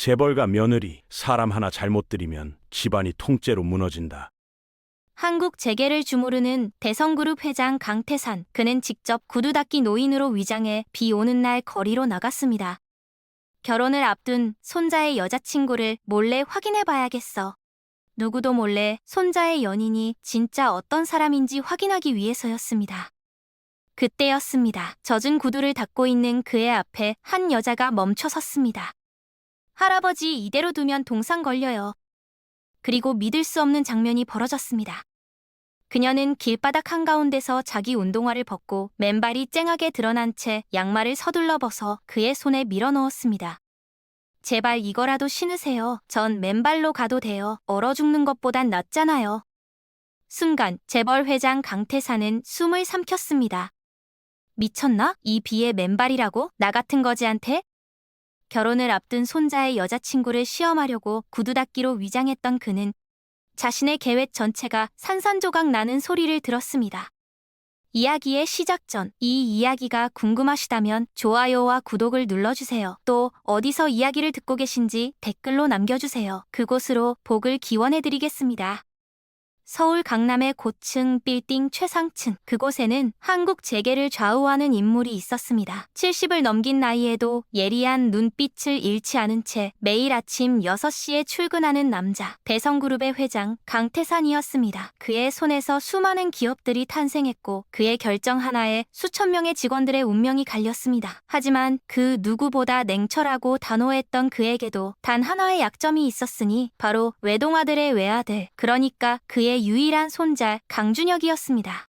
재벌가 며느리, 사람 하나 잘못 들이면 집안이 통째로 무너진다. 한국 재계를 주무르는 대성그룹 회장 강태산. 그는 직접 구두 닦기 노인으로 위장해 비 오는 날 거리로 나갔습니다. 결혼을 앞둔 손자의 여자친구를 몰래 확인해 봐야겠어. 누구도 몰래 손자의 연인이 진짜 어떤 사람인지 확인하기 위해서였습니다. 그때였습니다. 젖은 구두를 닦고 있는 그의 앞에 한 여자가 멈춰 섰습니다. 할아버지, 이대로 두면 동상 걸려요. 그리고 믿을 수 없는 장면이 벌어졌습니다. 그녀는 길바닥 한가운데서 자기 운동화를 벗고 맨발이 쨍하게 드러난 채 양말을 서둘러 벗어 그의 손에 밀어넣었습니다. 제발 이거라도 신으세요. 전 맨발로 가도 돼요. 얼어 죽는 것보단 낫잖아요. 순간 재벌 회장 강태산은 숨을 삼켰습니다. 미쳤나? 이 비에 맨발이라고? 나 같은 거지한테? 결혼을 앞둔 손자의 여자친구를 시험하려고 구두 닦기로 위장했던 그는 자신의 계획 전체가 산산조각 나는 소리를 들었습니다. 이야기의 시작 전 이 이야기가 궁금하시다면 좋아요와 구독을 눌러주세요. 또 어디서 이야기를 듣고 계신지 댓글로 남겨주세요. 그곳으로 복을 기원해드리겠습니다. 서울 강남의 고층 빌딩 최상층, 그곳에는 한국 재계를 좌우하는 인물이 있었습니다. 70을 넘긴 나이에도 예리한 눈빛을 잃지 않은 채 매일 아침 6시에 출근하는 남자, 대성그룹의 회장 강태산이었습니다. 그의 손에서 수많은 기업들이 탄생했고 그의 결정 하나에 수천 명의 직원들의 운명이 갈렸습니다. 하지만 그 누구보다 냉철하고 단호했던 그에게도 단 하나의 약점이 있었으니 바로 외동아들의 외아들, 그러니까 그의 유일한 손자 강준혁이었습니다.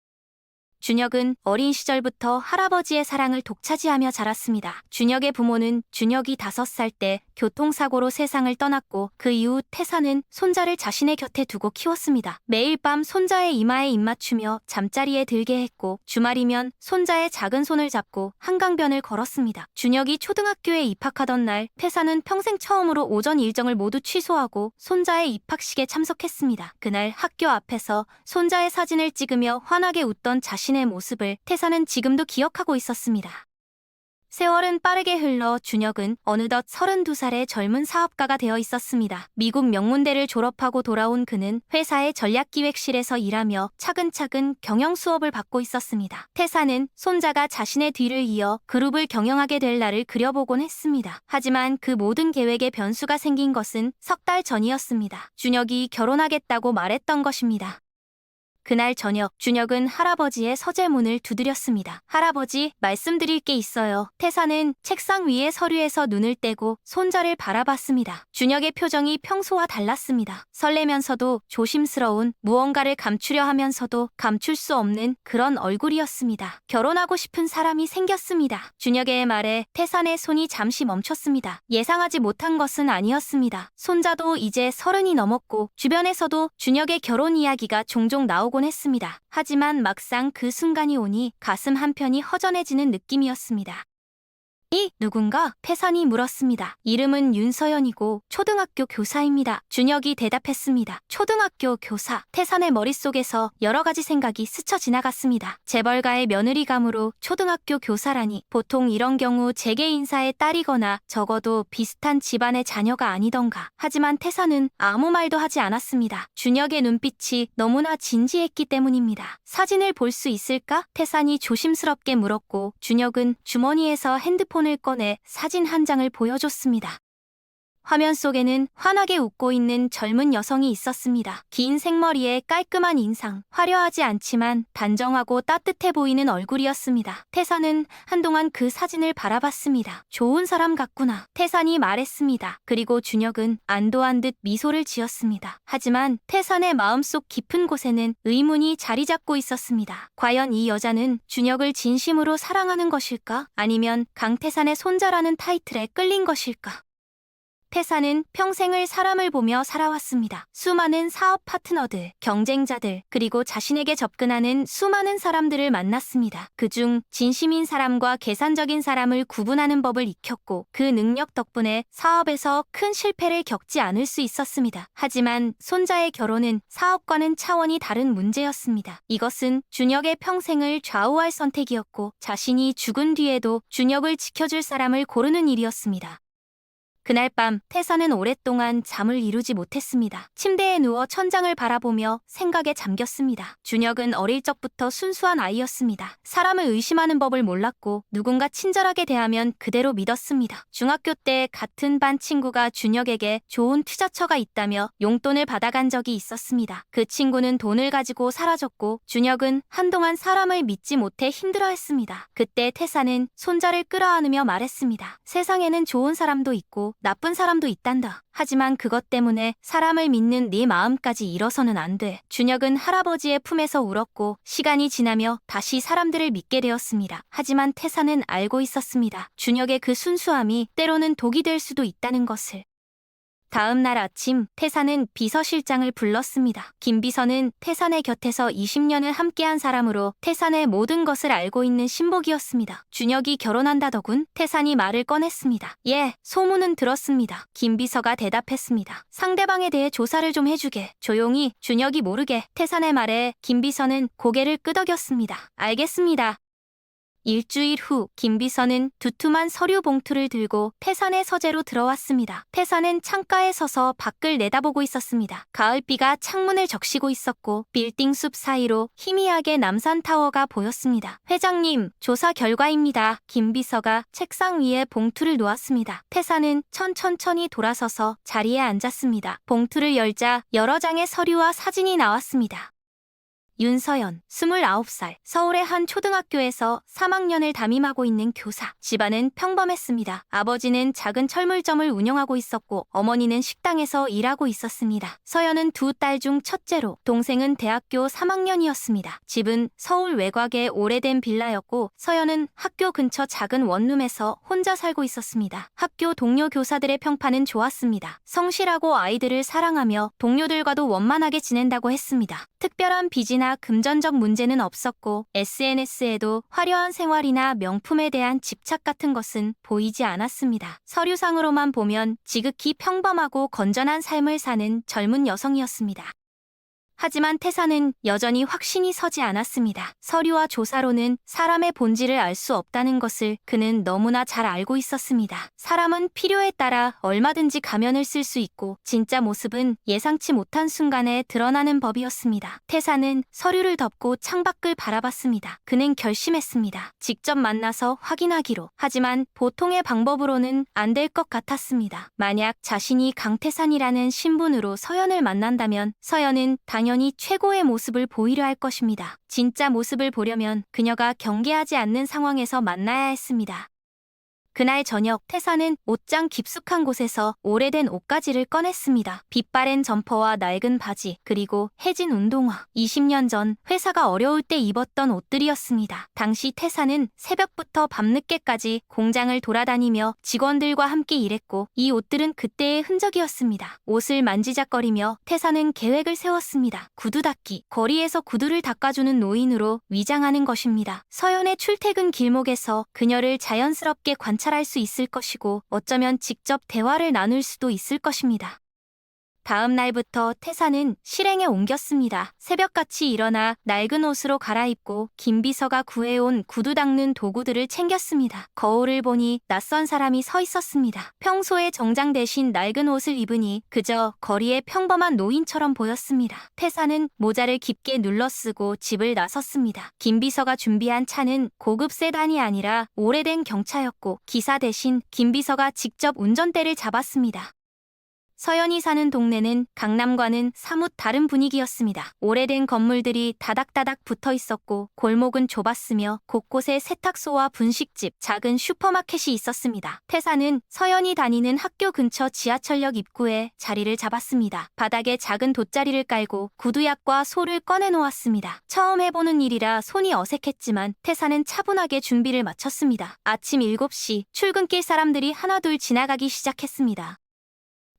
준혁은 어린 시절부터 할아버지의 사랑을 독차지하며 자랐습니다. 준혁의 부모는 준혁이 5살 때 교통사고로 세상을 떠났고 그 이후 태산은 손자를 자신의 곁에 두고 키웠습니다. 매일 밤 손자의 이마에 입맞추며 잠자리에 들게 했고 주말이면 손자의 작은 손을 잡고 한강변을 걸었습니다. 준혁이 초등학교에 입학하던 날 태산은 평생 처음으로 오전 일정을 모두 취소하고 손자의 입학식에 참석했습니다. 그날 학교 앞에서 손자의 사진을 찍으며 환하게 웃던 자신의 모습을 태산은 지금도 기억하고 있었습니다. 세월은 빠르게 흘러 준혁은 어느덧 32살의 젊은 사업가가 되어 있었습니다. 미국 명문대를 졸업하고 돌아온 그는 회사의 전략기획실에서 일하며 차근차근 경영 수업을 받고 있었습니다. 태산은 손자가 자신의 뒤를 이어 그룹을 경영하게 될 날을 그려보곤 했습니다. 하지만 그 모든 계획에 변수가 생긴 것은 석 달 전이었습니다. 준혁이 결혼하겠다고 말했던 것입니다. 그날 저녁, 준혁은 할아버지의 서재문을 두드렸습니다. 할아버지, 말씀드릴 게 있어요. 태산은 책상 위의 서류에서 눈을 떼고 손자를 바라봤습니다. 준혁의 표정이 평소와 달랐습니다. 설레면서도 조심스러운, 무언가를 감추려 하면서도 감출 수 없는 그런 얼굴이었습니다. 결혼하고 싶은 사람이 생겼습니다. 준혁의 말에 태산의 손이 잠시 멈췄습니다. 예상하지 못한 것은 아니었습니다. 손자도 이제 30이 넘었고 주변에서도 준혁의 결혼 이야기가 종종 나오곤 했습니다. 하지만 막상 그 순간이 오니 가슴 한편이 허전해지는 느낌이었습니다. 누군가? 태산이 물었습니다. 이름은 윤서연이고 초등학교 교사입니다. 준혁이 대답했습니다. 초등학교 교사. 태산의 머릿속에서 여러 가지 생각이 스쳐 지나갔습니다. 재벌가의 며느리감으로 초등학교 교사라니. 보통 이런 경우 재계 인사의 딸이거나 적어도 비슷한 집안의 자녀가 아니던가. 하지만 태산은 아무 말도 하지 않았습니다. 준혁의 눈빛이 너무나 진지했기 때문입니다. 사진을 볼 수 있을까? 태산이 조심스럽게 물었고 준혁은 주머니에서 핸드폰을 꺼내 사진 한 장을 보여줬습니다. 화면 속에는 환하게 웃고 있는 젊은 여성이 있었습니다. 긴 생머리에 깔끔한 인상, 화려하지 않지만 단정하고 따뜻해 보이는 얼굴이었습니다. 태산은 한동안 그 사진을 바라봤습니다. 좋은 사람 같구나. 태산이 말했습니다. 그리고 준혁은 안도한 듯 미소를 지었습니다. 하지만 태산의 마음속 깊은 곳에는 의문이 자리 잡고 있었습니다. 과연 이 여자는 준혁을 진심으로 사랑하는 것일까? 아니면 강태산의 손자라는 타이틀에 끌린 것일까? 태산은 평생을 사람을 보며 살아왔습니다. 수많은 사업 파트너들, 경쟁자들, 그리고 자신에게 접근하는 수많은 사람들을 만났습니다. 그중 진심인 사람과 계산적인 사람을 구분하는 법을 익혔고 그 능력 덕분에 사업에서 큰 실패를 겪지 않을 수 있었습니다. 하지만 손자의 결혼은 사업과는 차원이 다른 문제였습니다. 이것은 준혁의 평생을 좌우할 선택이었고 자신이 죽은 뒤에도 준혁을 지켜줄 사람을 고르는 일이었습니다. 그날 밤 태사는 오랫동안 잠을 이루지 못했습니다. 침대에 누워 천장을 바라보며 생각에 잠겼습니다. 준혁은 어릴 적부터 순수한 아이였습니다. 사람을 의심하는 법을 몰랐고 누군가 친절하게 대하면 그대로 믿었습니다. 중학교 때 같은 반 친구가 준혁에게 좋은 투자처가 있다며 용돈을 받아간 적이 있었습니다. 그 친구는 돈을 가지고 사라졌고 준혁은 한동안 사람을 믿지 못해 힘들어했습니다. 그때 태사는 손자를 끌어안으며 말했습니다. 세상에는 좋은 사람도 있고 나쁜 사람도 있단다. 하지만 그것 때문에 사람을 믿는 네 마음까지 잃어서는 안 돼. 준혁은 할아버지의 품에서 울었고 시간이 지나며 다시 사람들을 믿게 되었습니다. 하지만 태사는 알고 있었습니다. 준혁의 그 순수함이 때로는 독이 될 수도 있다는 것을. 다음 날 아침 태사는 비서실장을 불렀습니다. 김 비서는 태산의 곁에서 20년을 함께한 사람으로 태산의 모든 것을 알고 있는 신복이었습니다. 준혁이 결혼한다더군. 태산이 말을 꺼냈습니다. 예, 소문은 들었습니다. 김 비서가 대답했습니다. 상대방에 대해 조사를 좀 해주게. 조용히 준혁이 모르게. 태산의 말에 김 비서는 고개를 끄덕였습니다. 알겠습니다. 일주일 후 김 비서는 두툼한 서류 봉투를 들고 태산의 서재로 들어왔습니다. 태산은 창가에 서서 밖을 내다보고 있었습니다. 가을비가 창문을 적시고 있었고 빌딩 숲 사이로 희미하게 남산타워가 보였습니다. 회장님, 조사 결과입니다. 김 비서가 책상 위에 봉투를 놓았습니다. 태산은 천천히 돌아서서 자리에 앉았습니다. 봉투를 열자 여러 장의 서류와 사진이 나왔습니다. 윤서연, 29살, 서울의 한 초등학교에서 3학년을 담임하고 있는 교사. 집안은 평범했습니다. 아버지는 작은 철물점을 운영하고 있었고 어머니는 식당에서 일하고 있었습니다. 서연은 두 딸 중 첫째로, 동생은 대학교 3학년이었습니다. 집은 서울 외곽의 오래된 빌라였고 서연은 학교 근처 작은 원룸에서 혼자 살고 있었습니다. 학교 동료 교사들의 평판은 좋았습니다. 성실하고 아이들을 사랑하며 동료들과도 원만하게 지낸다고 했습니다. 특별한 빚이나 금전적 문제는 없었고 SNS에도 화려한 생활이나 명품에 대한 집착 같은 것은 보이지 않았습니다. 서류상으로만 보면 지극히 평범하고 건전한 삶을 사는 젊은 여성이었습니다. 하지만 태사는 여전히 확신이 서지 않았습니다. 서류와 조사로는 사람의 본질을 알 수 없다는 것을 그는 너무나 잘 알고 있었습니다. 사람은 필요에 따라 얼마든지 가면을 쓸 수 있고 진짜 모습은 예상치 못한 순간에 드러나는 법이었습니다. 태사는 서류를 덮고 창밖을 바라봤습니다. 그는 결심했습니다. 직접 만나서 확인하기로. 하지만 보통의 방법으로는 안 될 것 같았습니다. 만약 자신이 강태산이라는 신분으로 서연을 만난다면 서연은 당연히 최고의 모습을 보이려 할 것입니다. 진짜 모습을 보려면 그녀가 경계하지 않는 상황에서 만나야 했습니다. 그날 저녁 태사는 옷장 깊숙한 곳에서 오래된 옷가지를 꺼냈습니다. 빛바랜 점퍼와 낡은 바지, 그리고 해진 운동화. 20년 전 회사가 어려울 때 입었던 옷들이었습니다. 당시 태사는 새벽부터 밤늦게까지 공장을 돌아다니며 직원들과 함께 일했고 이 옷들은 그때의 흔적이었습니다. 옷을 만지작거리며 태사는 계획을 세웠습니다. 구두 닦기. 거리에서 구두를 닦아주는 노인으로 위장하는 것입니다. 서연의 출퇴근 길목에서 그녀를 자연스럽게 관찰할 수 있을 것이고 어쩌면 직접 대화를 나눌 수도 있을 것입니다. 다음 날부터 태사는 실행에 옮겼습니다. 새벽같이 일어나 낡은 옷으로 갈아입고 김 비서가 구해온 구두 닦는 도구들을 챙겼습니다. 거울을 보니 낯선 사람이 서 있었습니다. 평소에 정장 대신 낡은 옷을 입으니 그저 거리의 평범한 노인처럼 보였습니다. 태사는 모자를 깊게 눌러쓰고 집을 나섰습니다. 김 비서가 준비한 차는 고급 세단이 아니라 오래된 경차였고 기사 대신 김 비서가 직접 운전대를 잡았습니다. 서연이 사는 동네는 강남과는 사뭇 다른 분위기였습니다. 오래된 건물들이 다닥다닥 붙어 있었고 골목은 좁았으며 곳곳에 세탁소와 분식집, 작은 슈퍼마켓이 있었습니다. 태사는 서연이 다니는 학교 근처 지하철역 입구에 자리를 잡았습니다. 바닥에 작은 돗자리를 깔고 구두약과 소를 꺼내놓았습니다. 처음 해보는 일이라 손이 어색했지만 태사는 차분하게 준비를 마쳤습니다. 아침 7시 출근길 사람들이 하나둘 지나가기 시작했습니다.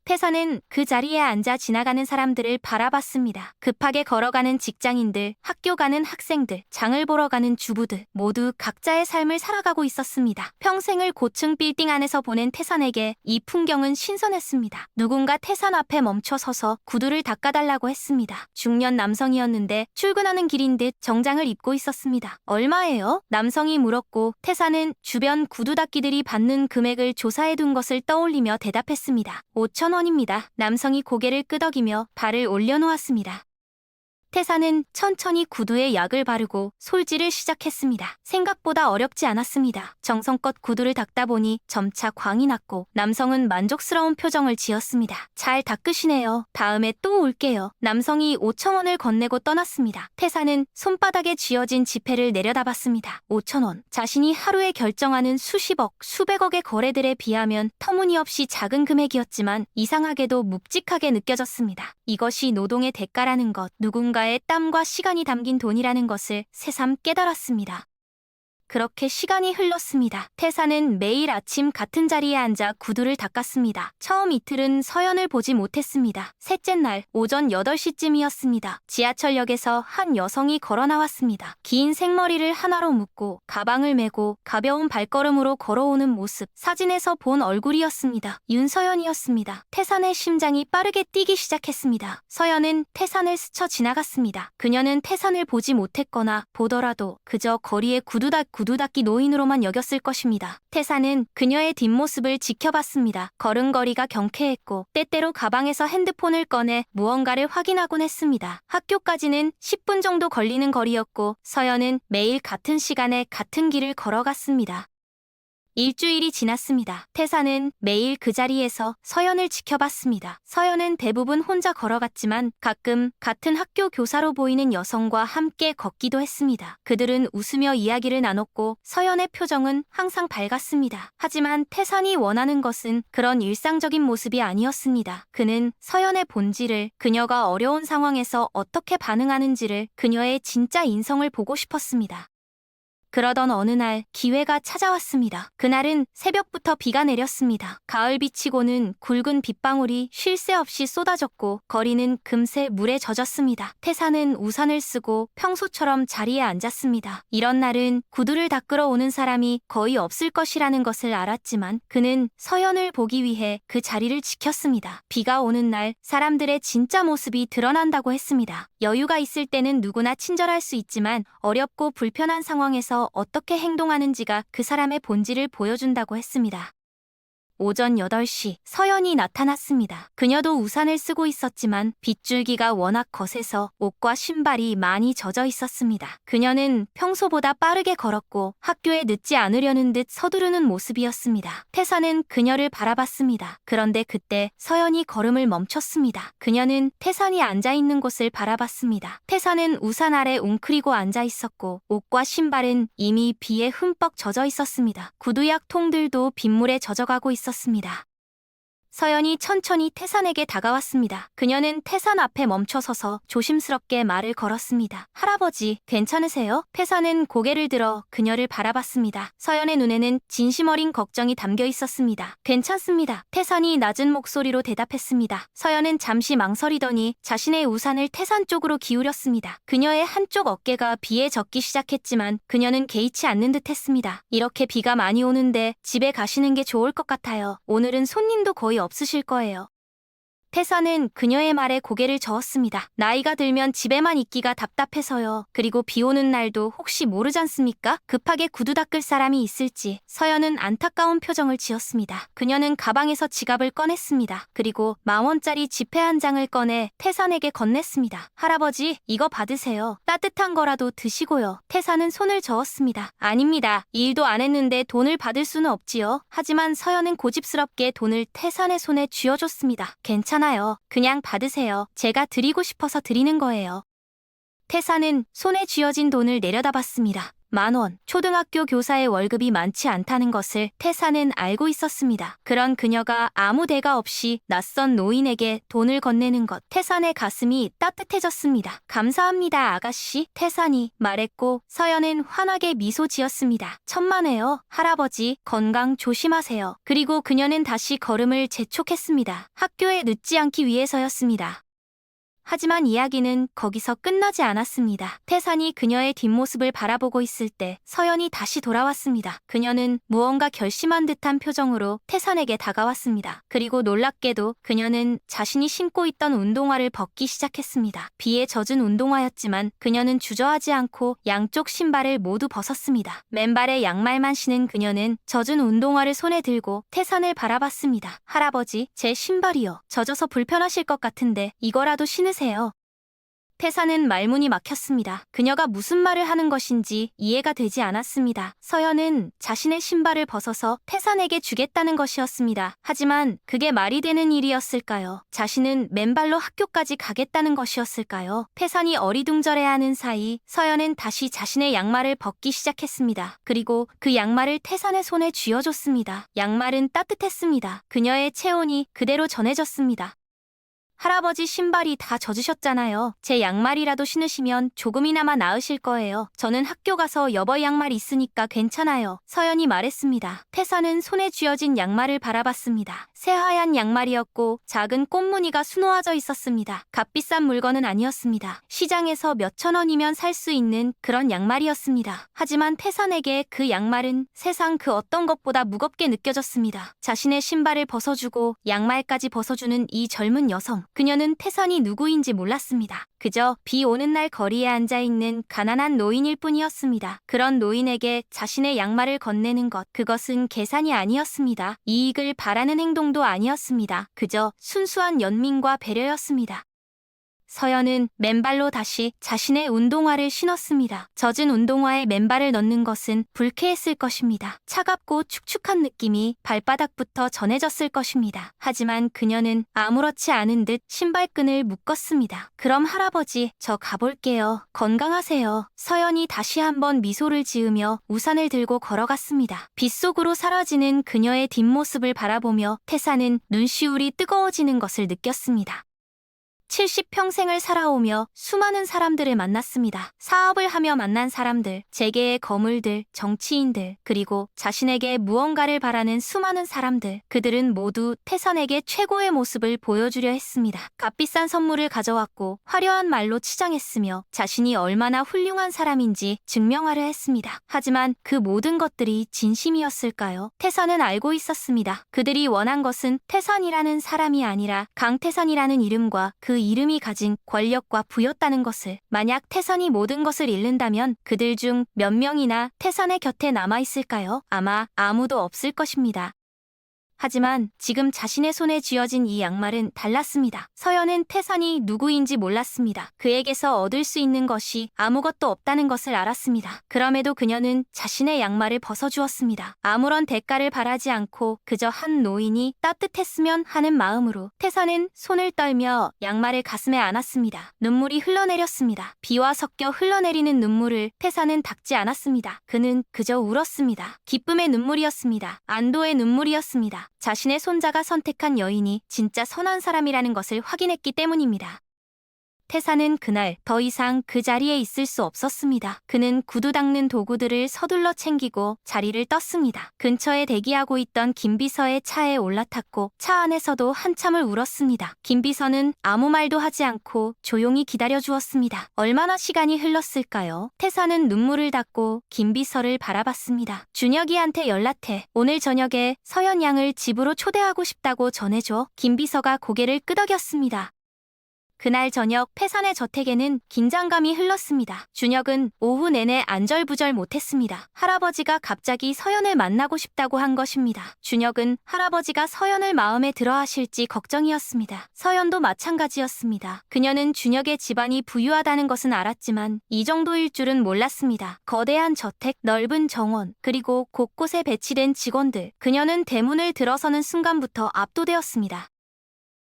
태산은 그 자리에 앉아 지나가는 사람들을 바라봤습니다. 급하게 걸어가는 직장인들, 학교 가는 학생들, 장을 보러 가는 주부들 모두 각자의 삶을 살아가고 있었습니다. 평생을 고층 빌딩 안에서 보낸 태산에게 이 풍경은 신선했습니다. 누군가 태산 앞에 멈춰 서서 구두를 닦아달라고 했습니다. 중년 남성이었는데 출근하는 길인 듯 정장을 입고 있었습니다. 얼마예요? 남성이 물었고 태산은 주변 구두 닦기들이 받는 금액을 조사해둔 것을 떠올리며 대답했습니다. 5,000원입니다. 남성이 고개를 끄덕이며 발을 올려놓았습니다. 태산은 천천히 구두에 약을 바르고 솔질을 시작했습니다. 생각보다 어렵지 않았습니다. 정성껏 구두를 닦다 보니 점차 광이 났고 남성은 만족스러운 표정을 지었습니다. 잘 닦으시네요. 다음에 또 올게요. 남성이 5,000원을 건네고 떠났습니다. 태산은 손바닥에 쥐어진 지폐를 내려다봤습니다. 5,000원. 자신이 하루에 결정하는 수십억, 수백억의 거래들에 비하면 터무니없이 작은 금액이었지만 이상하게도 묵직하게 느껴졌습니다. 이것이 노동의 대가라는 것, 누군가의 땀과 시간이 담긴 돈이라는 것을 새삼 깨달았습니다. 그렇게 시간이 흘렀습니다. 태산은 매일 아침 같은 자리에 앉아 구두를 닦았습니다. 처음 이틀은 서연을 보지 못했습니다. 셋째 날 오전 8시쯤이었습니다. 지하철역에서 한 여성이 걸어 나왔습니다. 긴 생머리를 하나로 묶고 가방을 메고 가벼운 발걸음으로 걸어오는 모습, 사진에서 본 얼굴이었습니다. 윤서연이었습니다. 태산의 심장이 빠르게 뛰기 시작했습니다. 서연은 태산을 스쳐 지나갔습니다. 그녀는 태산을 보지 못했거나 보더라도 그저 거리의 구두 닦기 노인으로만 여겼을 것입니다. 태산은 그녀의 뒷모습을 지켜봤습니다. 걸음걸이가 경쾌했고 때때로 가방에서 핸드폰을 꺼내 무언가를 확인하곤 했습니다. 학교까지는 10분 정도 걸리는 거리였고 서연은 매일 같은 시간에 같은 길을 걸어갔습니다. 일주일이 지났습니다. 태산은 매일 그 자리에서 서연을 지켜봤습니다. 서연은 대부분 혼자 걸어갔지만 가끔 같은 학교 교사로 보이는 여성과 함께 걷기도 했습니다. 그들은 웃으며 이야기를 나눴고 서연의 표정은 항상 밝았습니다. 하지만 태산이 원하는 것은 그런 일상적인 모습이 아니었습니다. 그는 서연의 본질을, 그녀가 어려운 상황에서 어떻게 반응하는지를, 그녀의 진짜 인성을 보고 싶었습니다. 그러던 어느 날 기회가 찾아왔습니다. 그날은 새벽부터 비가 내렸습니다. 가을비치고는 굵은 빗방울이 쉴 새 없이 쏟아졌고 거리는 금세 물에 젖었습니다. 태산은 우산을 쓰고 평소처럼 자리에 앉았습니다. 이런 날은 구두를 닦으러 오는 사람이 거의 없을 것이라는 것을 알았지만 그는 서연을 보기 위해 그 자리를 지켰습니다. 비가 오는 날 사람들의 진짜 모습이 드러난다고 했습니다. 여유가 있을 때는 누구나 친절할 수 있지만 어렵고 불편한 상황에서 어떻게 행동하는지가 그 사람의 본질을 보여준다고 했습니다. 오전 8시 서연이 나타났습니다. 그녀도 우산을 쓰고 있었지만 빗줄기가 워낙 거세서 옷과 신발이 많이 젖어 있었습니다. 그녀는 평소보다 빠르게 걸었고 학교에 늦지 않으려는 듯 서두르는 모습이었습니다. 태산은 그녀를 바라봤습니다. 그런데 그때 서연이 걸음을 멈췄습니다. 그녀는 태산이 앉아있는 곳을 바라봤습니다. 태산은 우산 아래 웅크리고 앉아 있었고 옷과 신발은 이미 비에 흠뻑 젖어 있었습니다. 구두약 통들도 빗물에 젖어가고 있었습니다. 서연이 천천히 태산에게 다가왔습니다. 그녀는 태산 앞에 멈춰서서 조심스럽게 말을 걸었습니다. 할아버지, 괜찮으세요? 태산은 고개를 들어 그녀를 바라봤습니다. 서연의 눈에는 진심 어린 걱정이 담겨 있었습니다. 괜찮습니다. 태산이 낮은 목소리로 대답했습니다. 서연은 잠시 망설이더니 자신의 우산을 태산 쪽으로 기울였습니다. 그녀의 한쪽 어깨가 비에 젖기 시작했지만 그녀는 개의치 않는 듯 했습니다. 이렇게 비가 많이 오는데 집에 가시는 게 좋을 것 같아요. 오늘은 손님도 거의 없으실 거예요. 태산은 그녀의 말에 고개를 저었습니다. 나이가 들면 집에만 있기가 답답해서요. 그리고 비 오는 날도 혹시 모르잖습니까? 급하게 구두 닦을 사람이 있을지. 서연은 안타까운 표정을 지었습니다. 그녀는 가방에서 지갑을 꺼냈습니다. 그리고 10,000원짜리 지폐 한 장을 꺼내 태산에게 건넸습니다. 할아버지, 이거 받으세요. 따뜻한 거라도 드시고요. 태산은 손을 저었습니다. 아닙니다. 일도 안 했는데 돈을 받을 수는 없지요. 하지만 서연은 고집스럽게 돈을 태산의 손에 쥐어줬습니다. 괜찮아요. 그냥 받으세요. 제가 드리고 싶어서 드리는 거예요. 태산은 손에 쥐어진 돈을 내려다봤습니다. 10,000원. 초등학교 교사의 월급이 많지 않다는 것을 태사는 알고 있었습니다. 그런 그녀가 아무 대가 없이 낯선 노인에게 돈을 건네는 것, 태산의 가슴이 따뜻해졌습니다. 감사합니다, 아가씨. 태산이 말했고 서연은 환하게 미소 지었습니다. 천만에요, 할아버지. 건강 조심하세요. 그리고 그녀는 다시 걸음을 재촉했습니다. 학교에 늦지 않기 위해서였습니다. 하지만 이야기는 거기서 끝나지 않았습니다. 태산이 그녀의 뒷모습을 바라보고 있을 때 서연이 다시 돌아왔습니다. 그녀는 무언가 결심한 듯한 표정으로 태산에게 다가왔습니다. 그리고 놀랍게도 그녀는 자신이 신고 있던 운동화를 벗기 시작했습니다. 비에 젖은 운동화였지만 그녀는 주저하지 않고 양쪽 신발을 모두 벗었습니다. 맨발에 양말만 신은 그녀는 젖은 운동화를 손에 들고 태산을 바라봤습니다. 할아버지, 제 신발이요. 젖어서 불편하실 것 같은데 이거라도 신으세요. 태사는 말문이 막혔습니다. 그녀가 무슨 말을 하는 것인지 이해가 되지 않았습니다. 서연은 자신의 신발을 벗어서 태산에게 주겠다는 것이었습니다. 하지만 그게 말이 되는 일이었을까요? 자신은 맨발로 학교까지 가겠다는 것이었을까요? 태산이 어리둥절해하는 사이 서연은 다시 자신의 양말을 벗기 시작했습니다. 그리고 그 양말을 태산의 손에 쥐어줬습니다. 양말은 따뜻했습니다. 그녀의 체온이 그대로 전해졌습니다. 할아버지 신발이 다 젖으셨잖아요. 제 양말이라도 신으시면 조금이나마 나으실 거예요. 저는 학교 가서 여벌 양말 있으니까 괜찮아요. 서연이 말했습니다. 태사는 손에 쥐어진 양말을 바라봤습니다. 새하얀 양말이었고 작은 꽃무늬가 수놓아져 있었습니다. 값비싼 물건은 아니었습니다. 시장에서 몇천 원이면 살 수 있는 그런 양말이었습니다. 하지만 태산에게 그 양말은 세상 그 어떤 것보다 무겁게 느껴졌습니다. 자신의 신발을 벗어주고 양말까지 벗어주는 이 젊은 여성. 그녀는 태산이 누구인지 몰랐습니다. 그저 비 오는 날 거리에 앉아있는 가난한 노인일 뿐이었습니다. 그런 노인에게 자신의 양말을 건네는 것, 그것은 계산이 아니었습니다. 이익을 바라는 행동도 아니었습니다. 그저 순수한 연민과 배려였습니다. 서연은 맨발로 다시 자신의 운동화를 신었습니다. 젖은 운동화에 맨발을 넣는 것은 불쾌했을 것입니다. 차갑고 축축한 느낌이 발바닥부터 전해졌을 것입니다. 하지만 그녀는 아무렇지 않은 듯 신발끈을 묶었습니다. 그럼 할아버지, 저 가볼게요. 건강하세요. 서연이 다시 한번 미소를 지으며 우산을 들고 걸어갔습니다. 빗속으로 사라지는 그녀의 뒷모습을 바라보며 태사는 눈시울이 뜨거워지는 것을 느꼈습니다. 70평생을 살아오며 수많은 사람들을 만났습니다. 사업을 하며 만난 사람들, 재계의 거물들, 정치인들, 그리고 자신에게 무언가를 바라는 수많은 사람들. 그들은 모두 태산에게 최고의 모습을 보여주려 했습니다. 값비싼 선물을 가져왔고 화려한 말로 치장했으며 자신이 얼마나 훌륭한 사람인지 증명하려 했습니다. 하지만 그 모든 것들이 진심이었을까요? 태산은 알고 있었습니다. 그들이 원한 것은 태산이라는 사람이 아니라 강태산이라는 이름과 그 이름이 가진 권력과 부였다는 것을. 만약 태산이 모든 것을 잃는다면 그들 중 몇 명이나 태산의 곁에 남아있을까요? 아마 아무도 없을 것입니다. 하지만 지금 자신의 손에 쥐어진 이 양말은 달랐습니다. 서연은 태산이 누구인지 몰랐습니다. 그에게서 얻을 수 있는 것이 아무것도 없다는 것을 알았습니다. 그럼에도 그녀는 자신의 양말을 벗어주었습니다. 아무런 대가를 바라지 않고 그저 한 노인이 따뜻했으면 하는 마음으로. 태산은 손을 떨며 양말을 가슴에 안았습니다. 눈물이 흘러내렸습니다. 비와 섞여 흘러내리는 눈물을 태산은 닦지 않았습니다. 그는 그저 울었습니다. 기쁨의 눈물이었습니다. 안도의 눈물이었습니다. 자신의 손자가 선택한 여인이 진짜 선한 사람이라는 것을 확인했기 때문입니다. 태사는 그날 더 이상 그 자리에 있을 수 없었습니다. 그는 구두 닦는 도구들을 서둘러 챙기고 자리를 떴습니다. 근처에 대기하고 있던 김비서의 차에 올라탔고 차 안에서도 한참을 울었습니다. 김비서는 아무 말도 하지 않고 조용히 기다려주었습니다. 얼마나 시간이 흘렀을까요? 태사는 눈물을 닦고 김비서를 바라봤습니다. 준혁이한테 연락해. 오늘 저녁에 서연 양을 집으로 초대하고 싶다고 전해줘. 김비서가 고개를 끄덕였습니다. 그날 저녁 태산의 저택에는 긴장감이 흘렀습니다. 준혁은 오후 내내 안절부절 못했습니다. 할아버지가 갑자기 서연을 만나고 싶다고 한 것입니다. 준혁은 할아버지가 서연을 마음에 들어 하실지 걱정이었습니다. 서연도 마찬가지였습니다. 그녀는 준혁의 집안이 부유하다는 것은 알았지만 이 정도일 줄은 몰랐습니다. 거대한 저택, 넓은 정원, 그리고 곳곳에 배치된 직원들. 그녀는 대문을 들어서는 순간부터 압도되었습니다.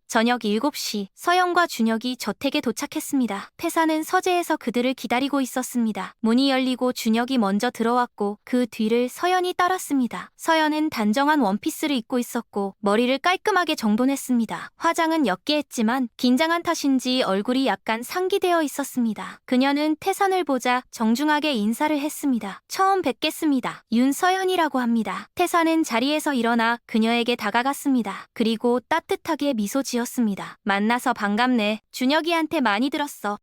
저녁 7시 서연과 준혁이 저택에 도착했습니다. 태사는 서재에서 그들을 기다리고 있었습니다. 문이 열리고 준혁이 먼저 들어왔고 그 뒤를 서연이 따랐습니다. 서연은 단정한 원피스를 입고 있었고 머리를 깔끔하게 정돈했습니다. 화장은 옅게 했지만 긴장한 탓인지 얼굴이 약간 상기되어 있었습니다. 그녀는 태산을 보자 정중하게 인사를 했습니다. 처음 뵙겠습니다. 윤서연이라고 합니다. 태산은 자리에서 일어나 그녀에게 다가갔습니다. 그리고 따뜻하게 미소 지었습니다. 만나서 반갑네. 준혁이한테 많이 들었어.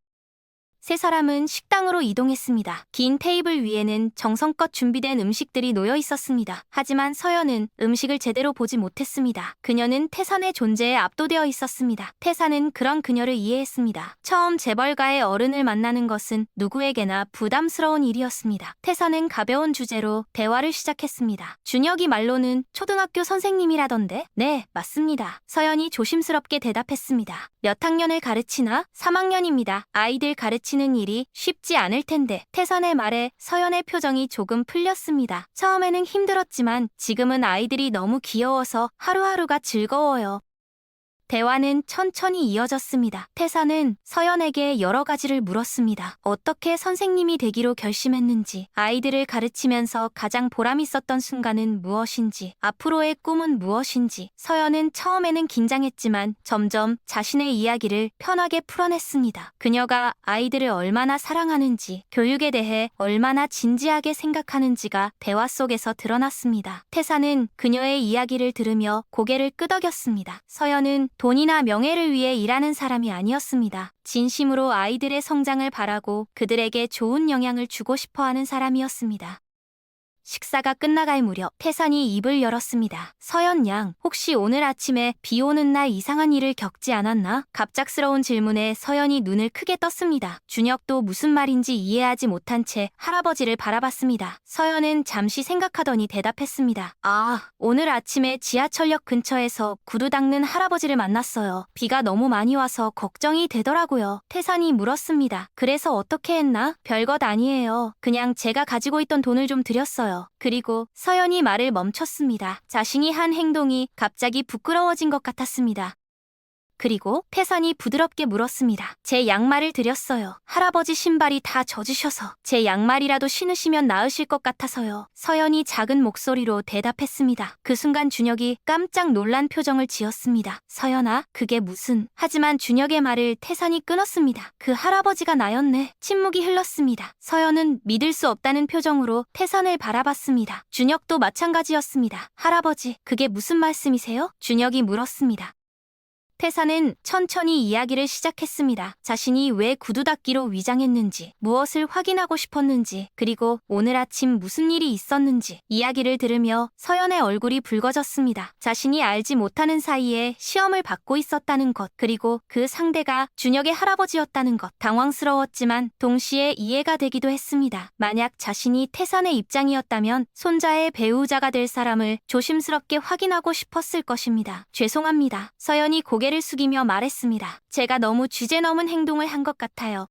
세 사람은 식당으로 이동했습니다. 긴 테이블 위에는 정성껏 준비된 음식들이 놓여 있었습니다. 하지만 서연은 음식을 제대로 보지 못했습니다. 그녀는 태산의 존재에 압도되어 있었습니다. 태산은 그런 그녀를 이해했습니다. 처음 재벌가의 어른을 만나는 것은 누구에게나 부담스러운 일이었습니다. 태산은 가벼운 주제로 대화를 시작했습니다. 준혁이 말로는 초등학교 선생님이라던데? 네, 맞습니다. 서연이 조심스럽게 대답했습니다. 몇 학년을 가르치나? 3학년입니다. 아이들 가르치는 일이 쉽지 않을 텐데. 태산의 말에 서연의 표정이 조금 풀렸습니다. 처음에는 힘들었지만 지금은 아이들이 너무 귀여워서 하루하루가 즐거워요. 대화는 천천히 이어졌습니다. 태사는 서연에게 여러 가지를 물었습니다. 어떻게 선생님이 되기로 결심했는지, 아이들을 가르치면서 가장 보람 있었던 순간은 무엇인지, 앞으로의 꿈은 무엇인지. 서연은 처음에는 긴장했지만 점점 자신의 이야기를 편하게 풀어냈습니다. 그녀가 아이들을 얼마나 사랑하는지, 교육에 대해 얼마나 진지하게 생각하는지가 대화 속에서 드러났습니다. 태사는 그녀의 이야기를 들으며 고개를 끄덕였습니다. 서연은 돈이나 명예를 위해 일하는 사람이 아니었습니다. 진심으로 아이들의 성장을 바라고 그들에게 좋은 영향을 주고 싶어 하는 사람이었습니다. 식사가 끝나갈 무렵 태산이 입을 열었습니다. 서연 양, 혹시 오늘 아침에 비 오는 날 이상한 일을 겪지 않았나? 갑작스러운 질문에 서연이 눈을 크게 떴습니다. 준혁도 무슨 말인지 이해하지 못한 채 할아버지를 바라봤습니다. 서연은 잠시 생각하더니 대답했습니다. 아, 오늘 아침에 지하철역 근처에서 구두 닦는 할아버지를 만났어요. 비가 너무 많이 와서 걱정이 되더라고요. 태산이 물었습니다. 그래서 어떻게 했나? 별것 아니에요. 그냥 제가 가지고 있던 돈을 좀 드렸어요. 그리고 서연이 말을 멈췄습니다. 자신이 한 행동이 갑자기 부끄러워진 것 같았습니다. 그리고 태산이 부드럽게 물었습니다. 제 양말을 드렸어요. 할아버지 신발이 다 젖으셔서 제 양말이라도 신으시면 나으실 것 같아서요. 서연이 작은 목소리로 대답했습니다. 그 순간 준혁이 깜짝 놀란 표정을 지었습니다. 서연아, 그게 무슨... 하지만 준혁의 말을 태산이 끊었습니다. 그 할아버지가 나였네. 침묵이 흘렀습니다. 서연은 믿을 수 없다는 표정으로 태산을 바라봤습니다. 준혁도 마찬가지였습니다. 할아버지, 그게 무슨 말씀이세요? 준혁이 물었습니다. 태사는 천천히 이야기를 시작했습니다. 자신이 왜 구두 닦기로 위장했는지, 무엇을 확인하고 싶었는지, 그리고 오늘 아침 무슨 일이 있었는지. 이야기를 들으며 서연의 얼굴이 붉어졌습니다. 자신이 알지 못하는 사이에 시험을 받고 있었다는 것, 그리고 그 상대가 준혁의 할아버지였다는 것. 당황스러웠지만 동시에 이해가 되기도 했습니다. 만약 자신이 태산의 입장이었다면 손자의 배우자가 될 사람을 조심스럽게 확인하고 싶었을 것입니다. 죄송합니다. 서연이 고개를 숙이며 말했습니다. 제가 너무 주제 넘은 행동을 한 것 같아요.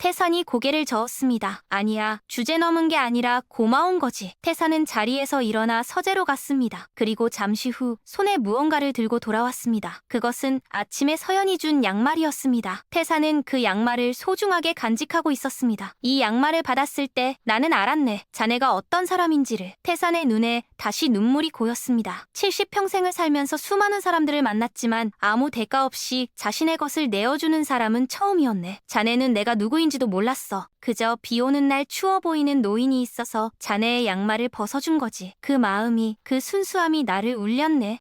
태산이 고개를 저었습니다. 아니야, 주제 넘은 게 아니라 고마운 거지. 태산은 자리에서 일어나 서재로 갔습니다. 그리고 잠시 후 손에 무언가를 들고 돌아왔습니다. 그것은 아침에 서연이 준 양말이었습니다. 태산은 그 양말을 소중하게 간직하고 있었습니다. 이 양말을 받았을 때 나는 알았네. 자네가 어떤 사람인지를. 태산의 눈에 다시 눈물이 고였습니다. 70평생을 살면서 수많은 사람들을 만났지만 아무 대가 없이 자신의 것을 내어주는 사람은 처음이었네. 자네는 내가 누구인지도 몰랐어. 그저 비 오는 날 추워 보이는 노인이 있어서 자네의 양말을 벗어준 거지. 그 마음이, 그 순수함이 나를 울렸네.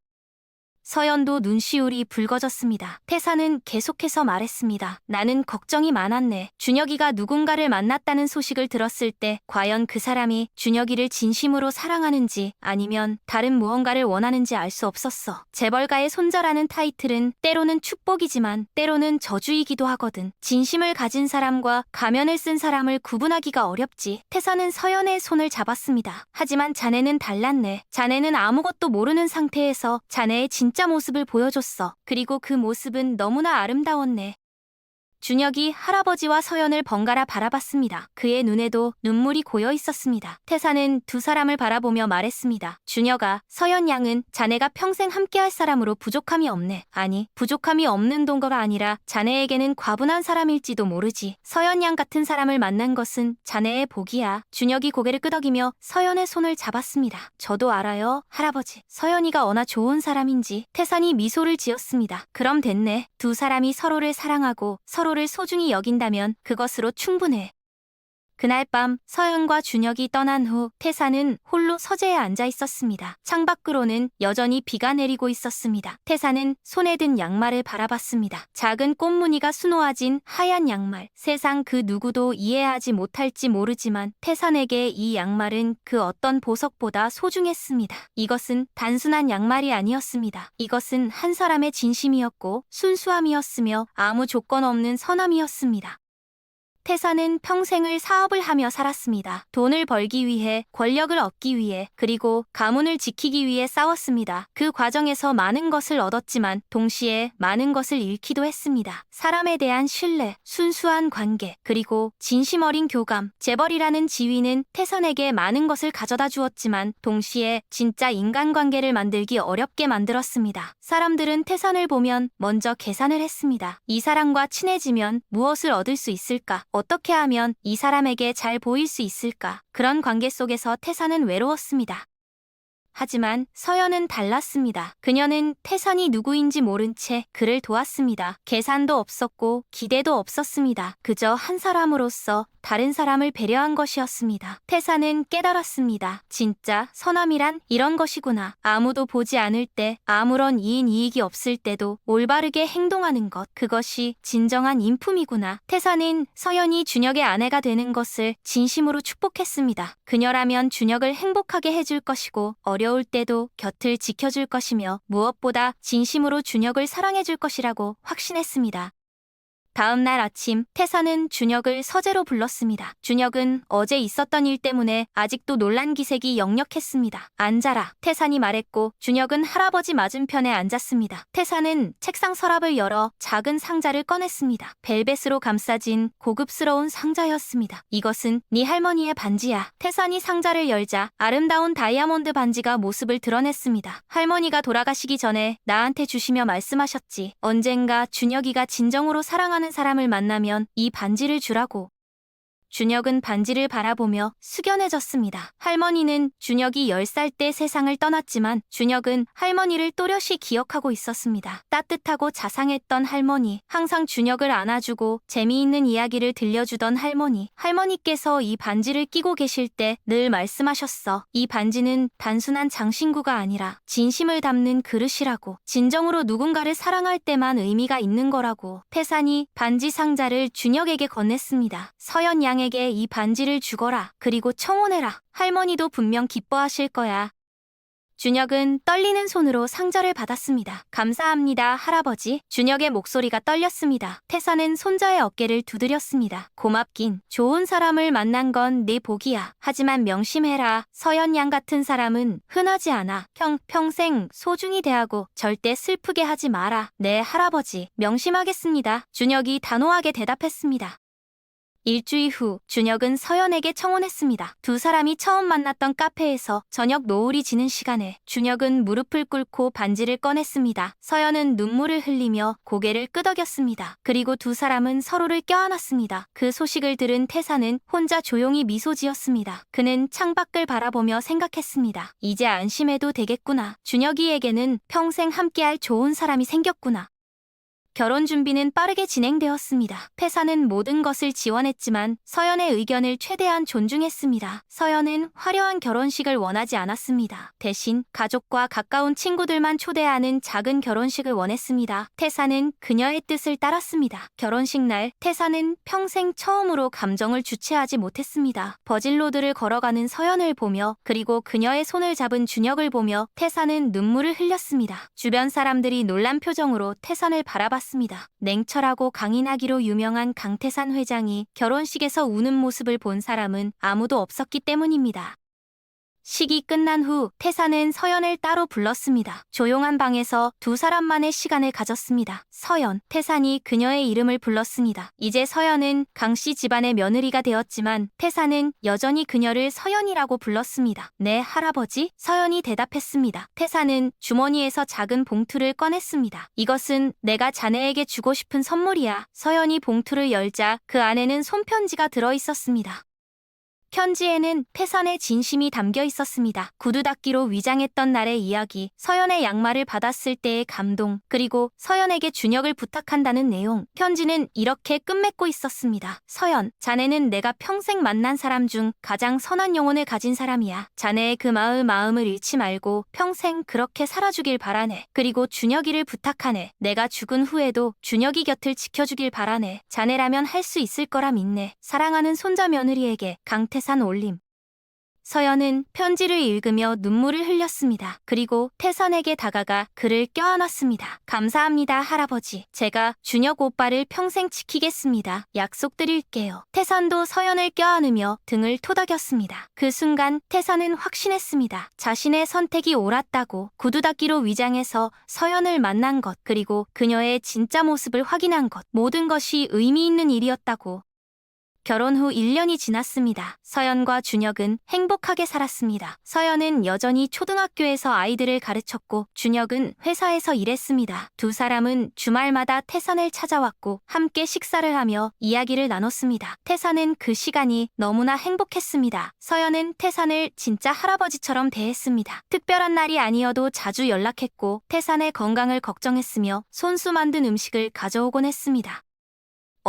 서연도 눈시울이 붉어졌습니다. 태사는 계속해서 말했습니다. 나는 걱정이 많았네. 준혁이가 누군가를 만났다는 소식을 들었을 때 과연 그 사람이 준혁이를 진심으로 사랑하는지 아니면 다른 무언가를 원하는지 알 수 없었어. 재벌가의 손자라는 타이틀은 때로는 축복이지만 때로는 저주이기도 하거든. 진심을 가진 사람과 가면을 쓴 사람을 구분하기가 어렵지. 태사는 서연의 손을 잡았습니다. 하지만 자네는 달랐네. 자네는 아무것도 모르는 상태에서 자네의 진짜 모습을 보여줬어. 그리고 그 모습은 너무나 아름다웠네. 준혁이 할아버지와 서연을 번갈아 바라봤습니다. 그의 눈에도 눈물이 고여 있었습니다. 태사는 두 사람을 바라보며 말했습니다. 준혁아, 서연 양은 자네가 평생 함께할 사람으로 부족함이 없네. 아니, 부족함이 없는 동거가 아니라 자네에게는 과분한 사람일지도 모르지. 서연 양 같은 사람을 만난 것은 자네의 복이야. 준혁이 고개를 끄덕이며 서연의 손을 잡았습니다. 저도 알아요, 할아버지. 서연이가 얼마나 좋은 사람인지. 태산이 미소를 지었습니다. 그럼 됐네. 두 사람이 서로를 사랑하고 서로를 소중히 여긴다면 그것으로 충분해. 그날 밤 서연과 준혁이 떠난 후 태사는 홀로 서재에 앉아 있었습니다. 창밖으로는 여전히 비가 내리고 있었습니다. 태사는 손에 든 양말을 바라봤습니다. 작은 꽃무늬가 수놓아진 하얀 양말. 세상 그 누구도 이해하지 못할지 모르지만 태산에게 이 양말은 그 어떤 보석보다 소중했습니다. 이것은 단순한 양말이 아니었습니다. 이것은 한 사람의 진심이었고 순수함이었으며 아무 조건 없는 선함이었습니다. 태사는 평생을 사업을 하며 살았습니다. 돈을 벌기 위해, 권력을 얻기 위해, 그리고 가문을 지키기 위해 싸웠습니다. 그 과정에서 많은 것을 얻었지만 동시에 많은 것을 잃기도 했습니다. 사람에 대한 신뢰, 순수한 관계, 그리고 진심 어린 교감. 재벌이라는 지위는 태산에게 많은 것을 가져다 주었지만 동시에 진짜 인간관계를 만들기 어렵게 만들었습니다. 사람들은 태산을 보면 먼저 계산을 했습니다. 이 사람과 친해지면 무엇을 얻을 수 있을까? 어떻게 하면 이 사람에게 잘 보일 수 있을까? 그런 관계 속에서 태산은 외로웠습니다. 하지만 서연은 달랐습니다. 그녀는 태산이 누구인지 모른 채 그를 도왔습니다. 계산도 없었고 기대도 없었습니다. 그저 한 사람으로서 다른 사람을 배려한 것이었습니다. 태산은 깨달았습니다. 진짜 선함이란 이런 것이구나. 아무도 보지 않을 때, 아무런 이익이 없을 때도 올바르게 행동하는 것. 그것이 진정한 인품이구나. 태산은 서연이 준혁의 아내가 되는 것을 진심으로 축복했습니다. 그녀라면 준혁을 행복하게 해줄 것이고 어려울 때도 곁을 지켜줄 것이며 무엇보다 진심으로 준혁을 사랑해줄 것이라고 확신했습니다. 다음 날 아침 태사는 준혁을 서재로 불렀습니다. 준혁은 어제 있었던 일 때문에 아직도 놀란 기색이 역력했습니다. 앉아라. 태산이 말했고 준혁은 할아버지 맞은편에 앉았습니다. 태사는 책상 서랍을 열어 작은 상자를 꺼냈습니다. 벨벳으로 감싸진 고급스러운 상자였습니다. 이것은 네 할머니의 반지야. 태산이 상자를 열자 아름다운 다이아몬드 반지가 모습을 드러냈습니다. 할머니가 돌아가시기 전에 나한테 주시며 말씀하셨지. 언젠가 준혁이가 진정으로 사랑하는 사람을 만나면 이 반지를 주라고. 준혁은 반지를 바라보며 숙연해졌습니다. 할머니는 준혁이 10살 때 세상을 떠났지만 준혁은 할머니를 또렷이 기억하고 있었습니다. 따뜻하고 자상했던 할머니, 항상 준혁을 안아주고 재미있는 이야기를 들려주던 할머니. 할머니께서 이 반지를 끼고 계실 때 늘 말씀하셨어. 이 반지는 단순한 장신구가 아니라 진심을 담는 그릇이라고. 진정으로 누군가를 사랑할 때만 의미가 있는 거라고. 태산이 반지 상자를 준혁에게 건넸습니다. 서연 양 에게 이 반지를 주거라. 그리고 청혼해라. 할머니도 분명 기뻐하실 거야. 준혁은 떨리는 손으로 상자를 받았습니다. 감사합니다, 할아버지. 준혁의 목소리가 떨렸습니다. 태사는 손자의 어깨를 두드렸습니다. 고맙긴. 좋은 사람을 만난 건 네 복이야. 하지만 명심해라. 서연 양 같은 사람은 흔하지 않아. 평생 소중히 대하고 절대 슬프게 하지 마라. 네, 할아버지. 명심하겠습니다. 준혁이 단호하게 대답했습니다. 일주일 후 준혁은 서연에게 청혼했습니다. 두 사람이 처음 만났던 카페에서 저녁 노을이 지는 시간에 준혁은 무릎을 꿇고 반지를 꺼냈습니다. 서연은 눈물을 흘리며 고개를 끄덕였습니다. 그리고 두 사람은 서로를 껴안았습니다. 그 소식을 들은 태사는 혼자 조용히 미소 지었습니다. 그는 창밖을 바라보며 생각했습니다. 이제 안심해도 되겠구나. 준혁이에게는 평생 함께할 좋은 사람이 생겼구나. 결혼 준비는 빠르게 진행되었습니다. 태사는 모든 것을 지원했지만 서연의 의견을 최대한 존중했습니다. 서연은 화려한 결혼식을 원하지 않았습니다. 대신 가족과 가까운 친구들만 초대하는 작은 결혼식을 원했습니다. 태사는 그녀의 뜻을 따랐습니다. 결혼식 날 태사는 평생 처음으로 감정을 주체하지 못했습니다. 버진로드를 걸어가는 서연을 보며 그리고 그녀의 손을 잡은 준혁을 보며 태사는 눈물을 흘렸습니다. 주변 사람들이 놀란 표정으로 태산을 바라봤습니다. 냉철하고 강인하기로 유명한 강태산 회장이 결혼식에서 우는 모습을 본 사람은 아무도 없었기 때문입니다. 식이 끝난 후 태사는 서연을 따로 불렀습니다. 조용한 방에서 두 사람만의 시간을 가졌습니다. 서연, 태산이 그녀의 이름을 불렀습니다. 이제 서연은 강씨 집안의 며느리가 되었지만 태사는 여전히 그녀를 서연이라고 불렀습니다. 네, 할아버지? 서연이 대답했습니다. 태사는 주머니에서 작은 봉투를 꺼냈습니다. 이것은 내가 자네에게 주고 싶은 선물이야. 서연이 봉투를 열자 그 안에는 손편지가 들어있었습니다. 편지에는 태산의 진심이 담겨 있었습니다. 구두 닦기로 위장했던 날의 이야기, 서연의 양말을 받았을 때의 감동, 그리고 서연에게 준혁을 부탁한다는 내용. 편지는 이렇게 끝맺고 있었습니다. 서연, 자네는 내가 평생 만난 사람 중 가장 선한 영혼을 가진 사람이야. 자네의 그 마음을 잃지 말고 평생 그렇게 살아주길 바라네. 그리고 준혁이를 부탁하네. 내가 죽은 후에도 준혁이 곁을 지켜주길 바라네. 자네라면 할 수 있을 거라 믿네. 사랑하는 손자 며느리에게 강태산 올림. 서연은 편지를 읽으며 눈물을 흘렸습니다. 그리고 태산에게 다가가 그를 껴안았습니다. 감사합니다, 할아버지. 제가 준혁 오빠를 평생 지키겠습니다. 약속드릴게요. 태산도 서연을 껴안으며 등을 토닥였습니다. 그 순간 태산은 확신했습니다. 자신의 선택이 옳았다고. 구두 닦기로 위장해서 서연을 만난 것, 그리고 그녀의 진짜 모습을 확인한 것, 모든 것이 의미 있는 일이었다고. 결혼 후 1년이 지났습니다. 서연과 준혁은 행복하게 살았습니다. 서연은 여전히 초등학교에서 아이들을 가르쳤고 준혁은 회사에서 일했습니다. 두 사람은 주말마다 태산을 찾아왔고 함께 식사를 하며 이야기를 나눴습니다. 태산은 그 시간이 너무나 행복했습니다. 서연은 태산을 진짜 할아버지처럼 대했습니다. 특별한 날이 아니어도 자주 연락했고 태산의 건강을 걱정했으며 손수 만든 음식을 가져오곤 했습니다.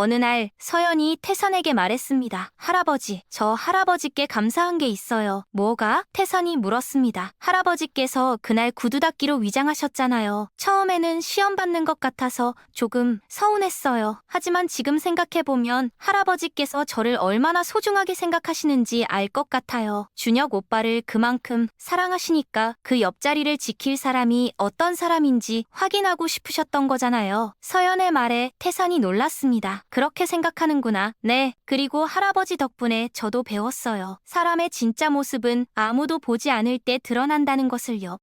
어느 날 서연이 태산에게 말했습니다. 할아버지, 저 할아버지께 감사한 게 있어요. 뭐가? 태산이 물었습니다. 할아버지께서 그날 구두 닦기로 위장하셨잖아요. 처음에는 시험 받는 것 같아서 조금 서운했어요. 하지만 지금 생각해보면 할아버지께서 저를 얼마나 소중하게 생각하시는지 알 것 같아요. 준혁 오빠를 그만큼 사랑하시니까 그 옆자리를 지킬 사람이 어떤 사람인지 확인하고 싶으셨던 거잖아요. 서연의 말에 태산이 놀랐습니다. 그렇게 생각하는구나. 네, 그리고 할아버지 덕분에 저도 배웠어요. 사람의 진짜 모습은 아무도 보지 않을 때 드러난다는 것을요.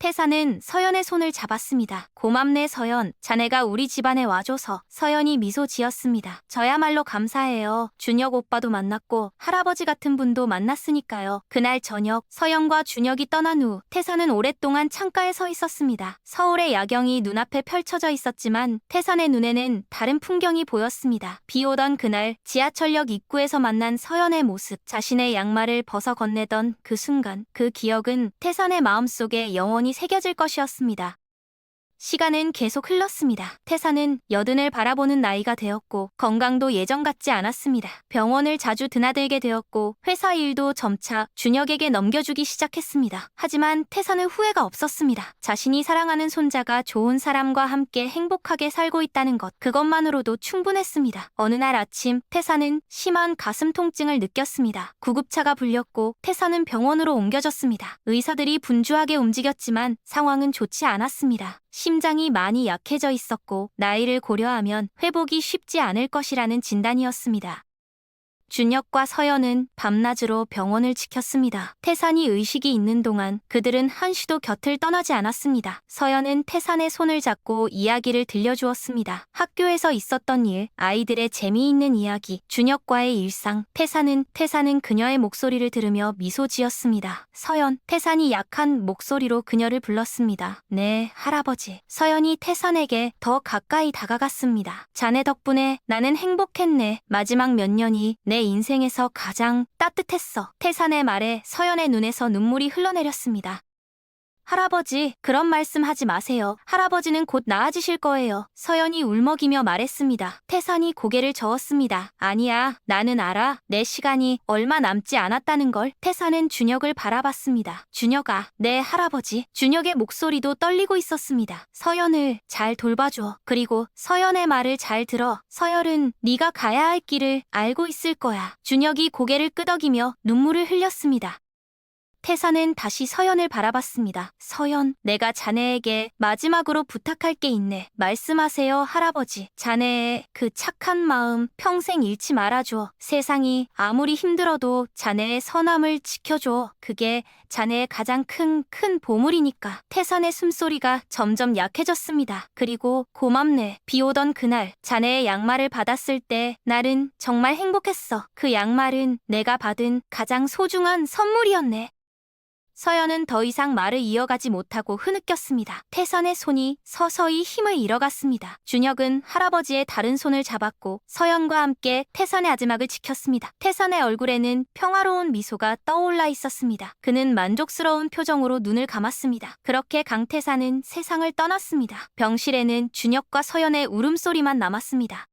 태산은 서연의 손을 잡았습니다. 고맙네 서연, 자네가 우리 집안에 와줘서. 서연이 미소 지었습니다. 저야말로 감사해요. 준혁 오빠도 만났고 할아버지 같은 분도 만났으니까요. 그날 저녁 서연과 준혁이 떠난 후 태산은 오랫동안 창가에 서 있었습니다. 서울의 야경이 눈앞에 펼쳐져 있었지만 태산의 눈에는 다른 풍경이 보였습니다. 비 오던 그날 지하철역 입구에서 만난 서연의 모습, 자신의 양말을 벗어 건네던 그 순간, 그 기억은 태산의 마음속에 영원히 새겨질 것이었습니다. 시간은 계속 흘렀습니다. 태산은 여든을 바라보는 나이가 되었고 건강도 예전 같지 않았습니다. 병원을 자주 드나들게 되었고 회사 일도 점차 준혁에게 넘겨주기 시작했습니다. 하지만 태산은 후회가 없었습니다. 자신이 사랑하는 손자가 좋은 사람과 함께 행복하게 살고 있다는 것, 그것만으로도 충분했습니다. 어느 날 아침 태산은 심한 가슴 통증을 느꼈습니다. 구급차가 불렸고 태산은 병원으로 옮겨졌습니다. 의사들이 분주하게 움직였지만 상황은 좋지 않았습니다. 심장이 많이 약해져 있었고 나이를 고려하면 회복이 쉽지 않을 것이라는 진단이었습니다. 준혁과 서연은 밤낮으로 병원을 지켰습니다. 태산이 의식이 있는 동안 그들은 한시도 곁을 떠나지 않았습니다. 서연은 태산의 손을 잡고 이야기를 들려주었습니다. 학교에서 있었던 일, 아이들의 재미있는 이야기, 준혁과의 일상. 태산은 그녀의 목소리를 들으며 미소 지었습니다. 서연, 태산이 약한 목소리로 그녀를 불렀습니다. 네, 할아버지. 서연이 태산에게 더 가까이 다가갔습니다. 자네 덕분에 나는 행복했네. 마지막 몇 년이 내 인생에서 가장 따뜻했어. 태산의 말에 서연의 눈에서 눈물이 흘러내렸습니다. 할아버지, 그런 말씀 하지 마세요. 할아버지는 곧 나아지실 거예요. 서연이 울먹이며 말했습니다. 태산이 고개를 저었습니다. 아니야, 나는 알아. 내 시간이 얼마 남지 않았다는 걸. 태산은 준혁을 바라봤습니다. 준혁아, 네 할아버지. 준혁의 목소리도 떨리고 있었습니다. 서연을 잘 돌봐줘. 그리고 서연의 말을 잘 들어. 서연은 네가 가야 할 길을 알고 있을 거야. 준혁이 고개를 끄덕이며 눈물을 흘렸습니다. 태산은 다시 서연을 바라봤습니다. 서연, 내가 자네에게 마지막으로 부탁할 게 있네. 말씀하세요, 할아버지. 자네의 그 착한 마음 평생 잃지 말아줘. 세상이 아무리 힘들어도 자네의 선함을 지켜줘. 그게 자네의 가장 큰 보물이니까. 태산의 숨소리가 점점 약해졌습니다. 그리고 고맙네. 비 오던 그날 자네의 양말을 받았을 때 날은 정말 행복했어. 그 양말은 내가 받은 가장 소중한 선물이었네. 서연은 더 이상 말을 이어가지 못하고 흐느꼈습니다. 태산의 손이 서서히 힘을 잃어갔습니다. 준혁은 할아버지의 다른 손을 잡았고 서연과 함께 태산의 아지막을 지켰습니다. 태산의 얼굴에는 평화로운 미소가 떠올라 있었습니다. 그는 만족스러운 표정으로 눈을 감았습니다. 그렇게 강태산은 세상을 떠났습니다. 병실에는 준혁과 서연의 울음소리만 남았습니다.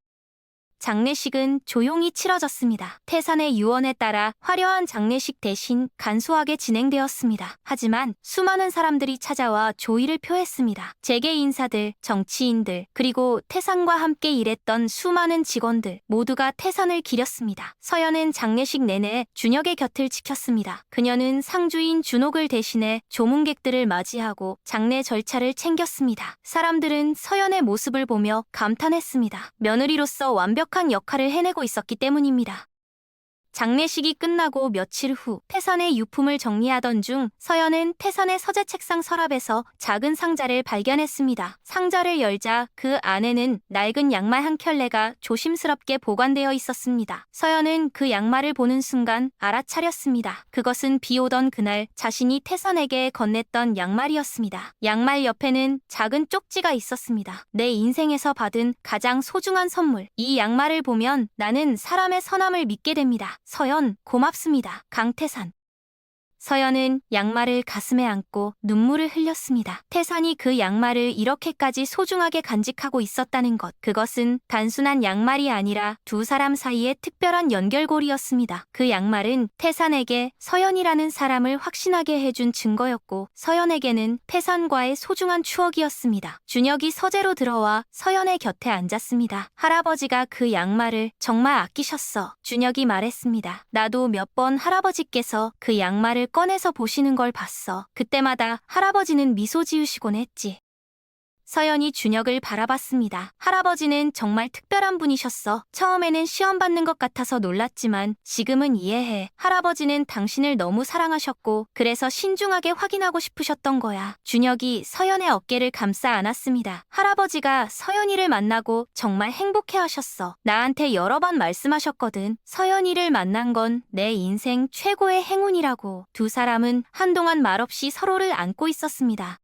장례식은 조용히 치러졌습니다. 태산의 유언에 따라 화려한 장례식 대신 간소하게 진행되었습니다. 하지만 수많은 사람들이 찾아와 조의를 표했습니다. 재계 인사들, 정치인들, 그리고 태산과 함께 일했던 수많은 직원들 모두가 태산을 기렸습니다. 서연은 장례식 내내 준혁의 곁을 지켰습니다. 그녀는 상주인 준옥을 대신해 조문객들을 맞이하고 장례 절차를 챙겼습니다. 사람들은 서연의 모습을 보며 감탄했습니다. 며느리로서 완벽한 역할을 해내고 있었기 때문입니다. 장례식이 끝나고 며칠 후 태산의 유품을 정리하던 중 서연은 태산의 서재 책상 서랍에서 작은 상자를 발견했습니다. 상자를 열자 그 안에는 낡은 양말 한 켤레가 조심스럽게 보관되어 있었습니다. 서연은 그 양말을 보는 순간 알아차렸습니다. 그것은 비 오던 그날 자신이 태산에게 건넸던 양말이었습니다. 양말 옆에는 작은 쪽지가 있었습니다. 내 인생에서 받은 가장 소중한 선물. 이 양말을 보면 나는 사람의 선함을 믿게 됩니다. 서연, 고맙습니다. 강태산. 서연은 양말을 가슴에 안고 눈물을 흘렸습니다. 태산이 그 양말을 이렇게까지 소중하게 간직하고 있었다는 것. 그것은 단순한 양말이 아니라 두 사람 사이의 특별한 연결고리였습니다. 그 양말은 태산에게 서연이라는 사람을 확신하게 해준 증거였고 서연에게는 태산과의 소중한 추억이었습니다. 준혁이 서재로 들어와 서연의 곁에 앉았습니다. 할아버지가 그 양말을 정말 아끼셨어. 준혁이 말했습니다. 나도 몇 번 할아버지께서 그 양말을 꺼내서 보시는 걸 봤어. 그때마다 할아버지는 미소 지으시곤 했지. 서연이 준혁을 바라봤습니다. 할아버지는 정말 특별한 분이셨어. 처음에는 시험 받는 것 같아서 놀랐지만 지금은 이해해. 할아버지는 당신을 너무 사랑하셨고 그래서 신중하게 확인하고 싶으셨던 거야. 준혁이 서연의 어깨를 감싸 안았습니다. 할아버지가 서연이를 만나고 정말 행복해하셨어. 나한테 여러 번 말씀하셨거든. 서연이를 만난 건 내 인생 최고의 행운이라고. 두 사람은 한동안 말없이 서로를 안고 있었습니다.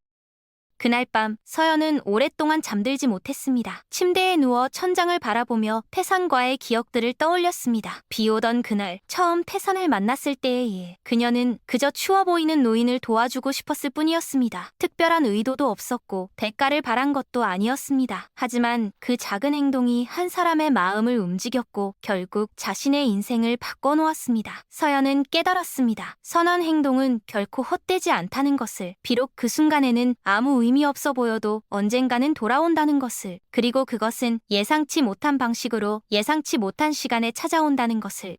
그날 밤 서연은 오랫동안 잠들지 못했습니다. 침대에 누워 천장을 바라보며 태산과의 기억들을 떠올렸습니다. 비 오던 그날 처음 태산을 만났을 때의 일. 그녀는 그저 추워 보이는 노인을 도와주고 싶었을 뿐이었습니다. 특별한 의도도 없었고 대가를 바란 것도 아니었습니다. 하지만 그 작은 행동이 한 사람의 마음을 움직였고 결국 자신의 인생을 바꿔놓았습니다. 서연은 깨달았습니다. 선한 행동은 결코 헛되지 않다는 것을. 비록 그 순간에는 아무 의미 없어 보여도 언젠가는 돌아온다는 것을. 그리고 그것은 예상치 못한 방식으로 예상치 못한 시간에 찾아온다는 것을.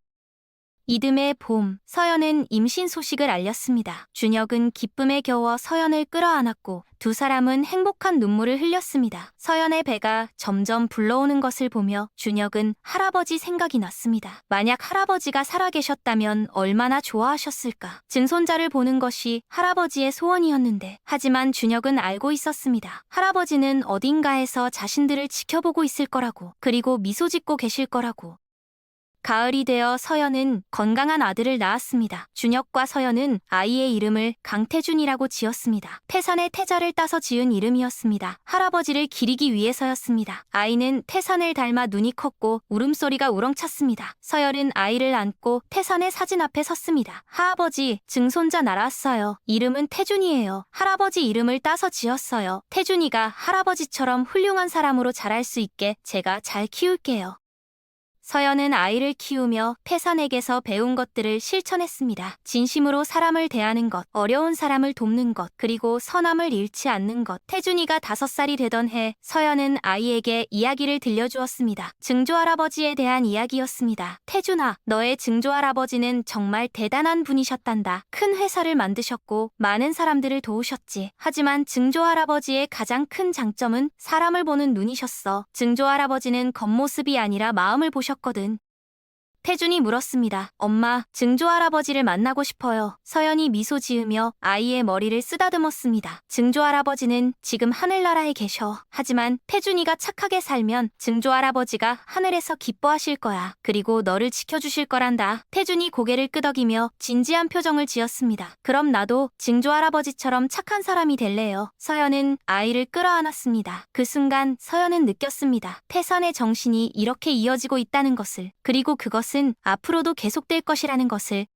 이듬해 봄, 서연은 임신 소식을 알렸습니다. 준혁은 기쁨에 겨워 서연을 끌어안았고 두 사람은 행복한 눈물을 흘렸습니다. 서연의 배가 점점 불러오는 것을 보며 준혁은 할아버지 생각이 났습니다. 만약 할아버지가 살아계셨다면 얼마나 좋아하셨을까. 증손자를 보는 것이 할아버지의 소원이었는데 하지만 준혁은 알고 있었습니다. 할아버지는 어딘가에서 자신들을 지켜보고 있을 거라고. 그리고 미소 짓고 계실 거라고. 가을이 되어 서연은 건강한 아들을 낳았습니다. 준혁과 서연은 아이의 이름을 강태준이라고 지었습니다. 태산의 태자를 따서 지은 이름이었습니다. 할아버지를 기리기 위해서였습니다. 아이는 태산을 닮아 눈이 컸고 울음소리가 우렁찼습니다. 서연은 아이를 안고 태산의 사진 앞에 섰습니다. 할아버지, 증손자 낳았어요. 이름은 태준이에요. 할아버지 이름을 따서 지었어요. 태준이가 할아버지처럼 훌륭한 사람으로 자랄 수 있게 제가 잘 키울게요. 서연은 아이를 키우며 태산에게서 배운 것들을 실천했습니다. 진심으로 사람을 대하는 것, 어려운 사람을 돕는 것, 그리고 선함을 잃지 않는 것. 태준이가 5살이 되던 해 서연은 아이에게 이야기를 들려주었습니다. 증조할아버지에 대한 이야기였습니다. 태준아, 너의 증조할아버지는 정말 대단한 분이셨단다. 큰 회사를 만드셨고 많은 사람들을 도우셨지. 하지만 증조할아버지의 가장 큰 장점은 사람을 보는 눈이셨어. 증조할아버지는 겉모습이 아니라 마음을 보셨거든. 태준이 물었습니다. 엄마, 증조할아버지를 만나고 싶어요. 서연이 미소 지으며 아이의 머리를 쓰다듬었습니다. 증조할아버지는 지금 하늘나라에 계셔. 하지만 태준이가 착하게 살면 증조할아버지가 하늘에서 기뻐하실 거야. 그리고 너를 지켜주실 거란다. 태준이 고개를 끄덕이며 진지한 표정을 지었습니다. 그럼 나도 증조할아버지처럼 착한 사람이 될래요. 서연은 아이를 끌어안았습니다. 그 순간 서연은 느꼈습니다. 태산의 정신이 이렇게 이어지고 있다는 것을. 그리고 그것은 앞으로도 계속될 것이라는 것을.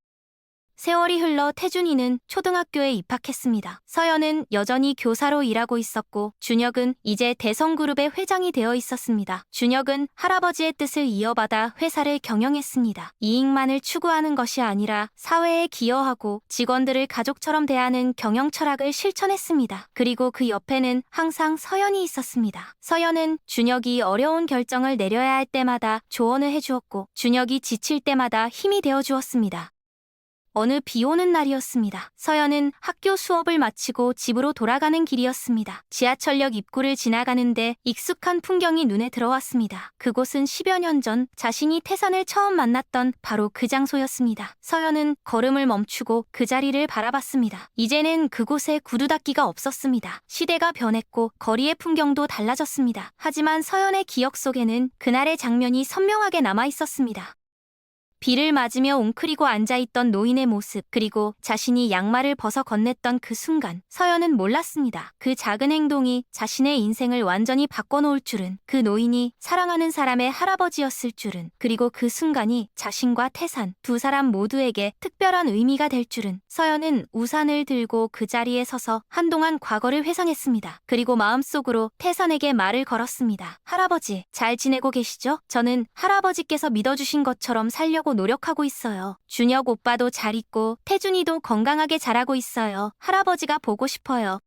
세월이 흘러 태준이는 초등학교에 입학했습니다. 서연은 여전히 교사로 일하고 있었고 준혁은 이제 대성그룹의 회장이 되어 있었습니다. 준혁은 할아버지의 뜻을 이어받아 회사를 경영했습니다. 이익만을 추구하는 것이 아니라 사회에 기여하고 직원들을 가족처럼 대하는 경영 철학을 실천했습니다. 그리고 그 옆에는 항상 서연이 있었습니다. 서연은 준혁이 어려운 결정을 내려야 할 때마다 조언을 해주었고 준혁이 지칠 때마다 힘이 되어주었습니다. 어느 비 오는 날이었습니다. 서연은 학교 수업을 마치고 집으로 돌아가는 길이었습니다. 지하철역 입구를 지나가는데 익숙한 풍경이 눈에 들어왔습니다. 그곳은 10여 년 전 자신이 태산을 처음 만났던 바로 그 장소였습니다. 서연은 걸음을 멈추고 그 자리를 바라봤습니다. 이제는 그곳에 구두닦이가 없었습니다. 시대가 변했고 거리의 풍경도 달라졌습니다. 하지만 서연의 기억 속에는 그날의 장면이 선명하게 남아있었습니다. 비를 맞으며 웅크리고 앉아있던 노인의 모습, 그리고 자신이 양말을 벗어 건넸던 그 순간, 서연은 몰랐습니다. 그 작은 행동이 자신의 인생을 완전히 바꿔놓을 줄은, 그 노인이 사랑하는 사람의 할아버지였을 줄은, 그리고 그 순간이 자신과 태산, 두 사람 모두에게 특별한 의미가 될 줄은. 서연은 우산을 들고 그 자리에 서서 한동안 과거를 회상했습니다. 그리고 마음속으로 태산에게 말을 걸었습니다. 할아버지, 잘 지내고 계시죠? 저는 할아버지께서 믿어주신 것처럼 살려고 노력하고 있어요. 준혁 오빠도 잘 있고 태준이도 건강하게 자라고 있어요. 할아버지가 보고 싶어요.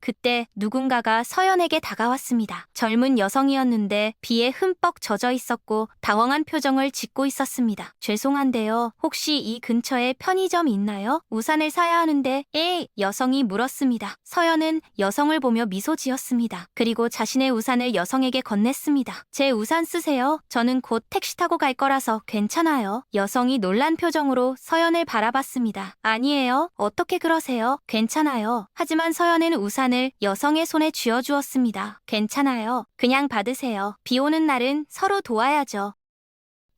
그때 누군가가 서연에게 다가왔습니다. 젊은 여성이었는데 비에 흠뻑 젖어 있었고 당황한 표정을 짓고 있었습니다. 죄송한데요. 혹시 이 근처에 편의점 있나요? 우산을 사야 하는데. 여성이 물었습니다. 서연은 여성을 보며 미소 지었습니다. 그리고 자신의 우산을 여성에게 건넸습니다. 제 우산 쓰세요. 저는 곧 택시 타고 갈 거라서 괜찮아요. 여성이 놀란 표정으로 서연을 바라봤습니다. 아니에요. 어떻게 그러세요? 괜찮아요. 하지만 서연은 우산을 여성의 손에 쥐어주었습니다. 괜찮아요. 그냥 받으세요. 비 오는 날은 서로 도와야죠.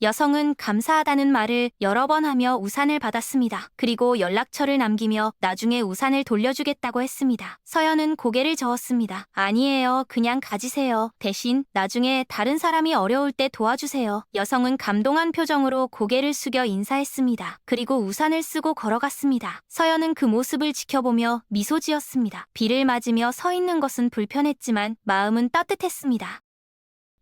여성은 감사하다는 말을 여러 번 하며 우산을 받았습니다. 그리고 연락처를 남기며 나중에 우산을 돌려주겠다고 했습니다. 서연은 고개를 저었습니다. 아니에요. 그냥 가지세요. 대신 나중에 다른 사람이 어려울 때 도와주세요. 여성은 감동한 표정으로 고개를 숙여 인사했습니다. 그리고 우산을 쓰고 걸어갔습니다. 서연은 그 모습을 지켜보며 미소 지었습니다. 비를 맞으며 서 있는 것은 불편했지만 마음은 따뜻했습니다.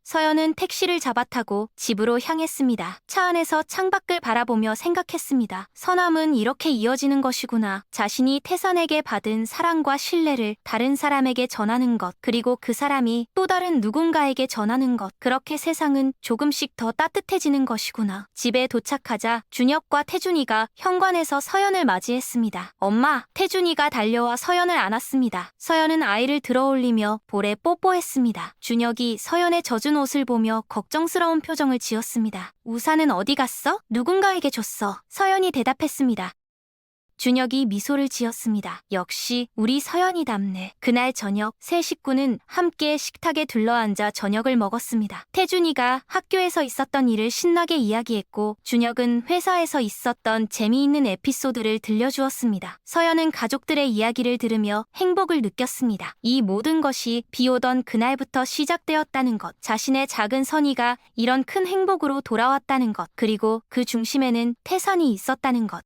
서연은 택시를 잡아타고 집으로 향했습니다. 차 안에서 창밖을 바라보며 생각했습니다. 선함은 이렇게 이어지는 것이구나. 자신이 태산에게 받은 사랑과 신뢰를 다른 사람에게 전하는 것, 그리고 그 사람이 또 다른 누군가에게 전하는 것. 그렇게 세상은 조금씩 더 따뜻해지는 것이구나. 집에 도착하자 준혁과 태준이가 현관에서 서연을 맞이했습니다. 엄마, 태준이가 달려와 서연을 안았습니다. 서연은 아이를 들어올리며 볼에 뽀뽀했습니다. 준혁이 서연의 젖은 옷을 보며 걱정스러운 표정을 지었습니다. 우산은 어디 갔어? 누군가에게 줬어. 서연이 대답했습니다. 준혁이 미소를 지었습니다. 역시 우리 서연이답네. 그날 저녁 세 식구는 함께 식탁에 둘러앉아 저녁을 먹었습니다. 태준이가 학교에서 있었던 일을 신나게 이야기했고 준혁은 회사에서 있었던 재미있는 에피소드를 들려주었습니다. 서연은 가족들의 이야기를 들으며 행복을 느꼈습니다. 이 모든 것이 비 오던 그날부터 시작되었다는 것, 자신의 작은 선의가 이런 큰 행복으로 돌아왔다는 것, 그리고 그 중심에는 태산이 있었다는 것.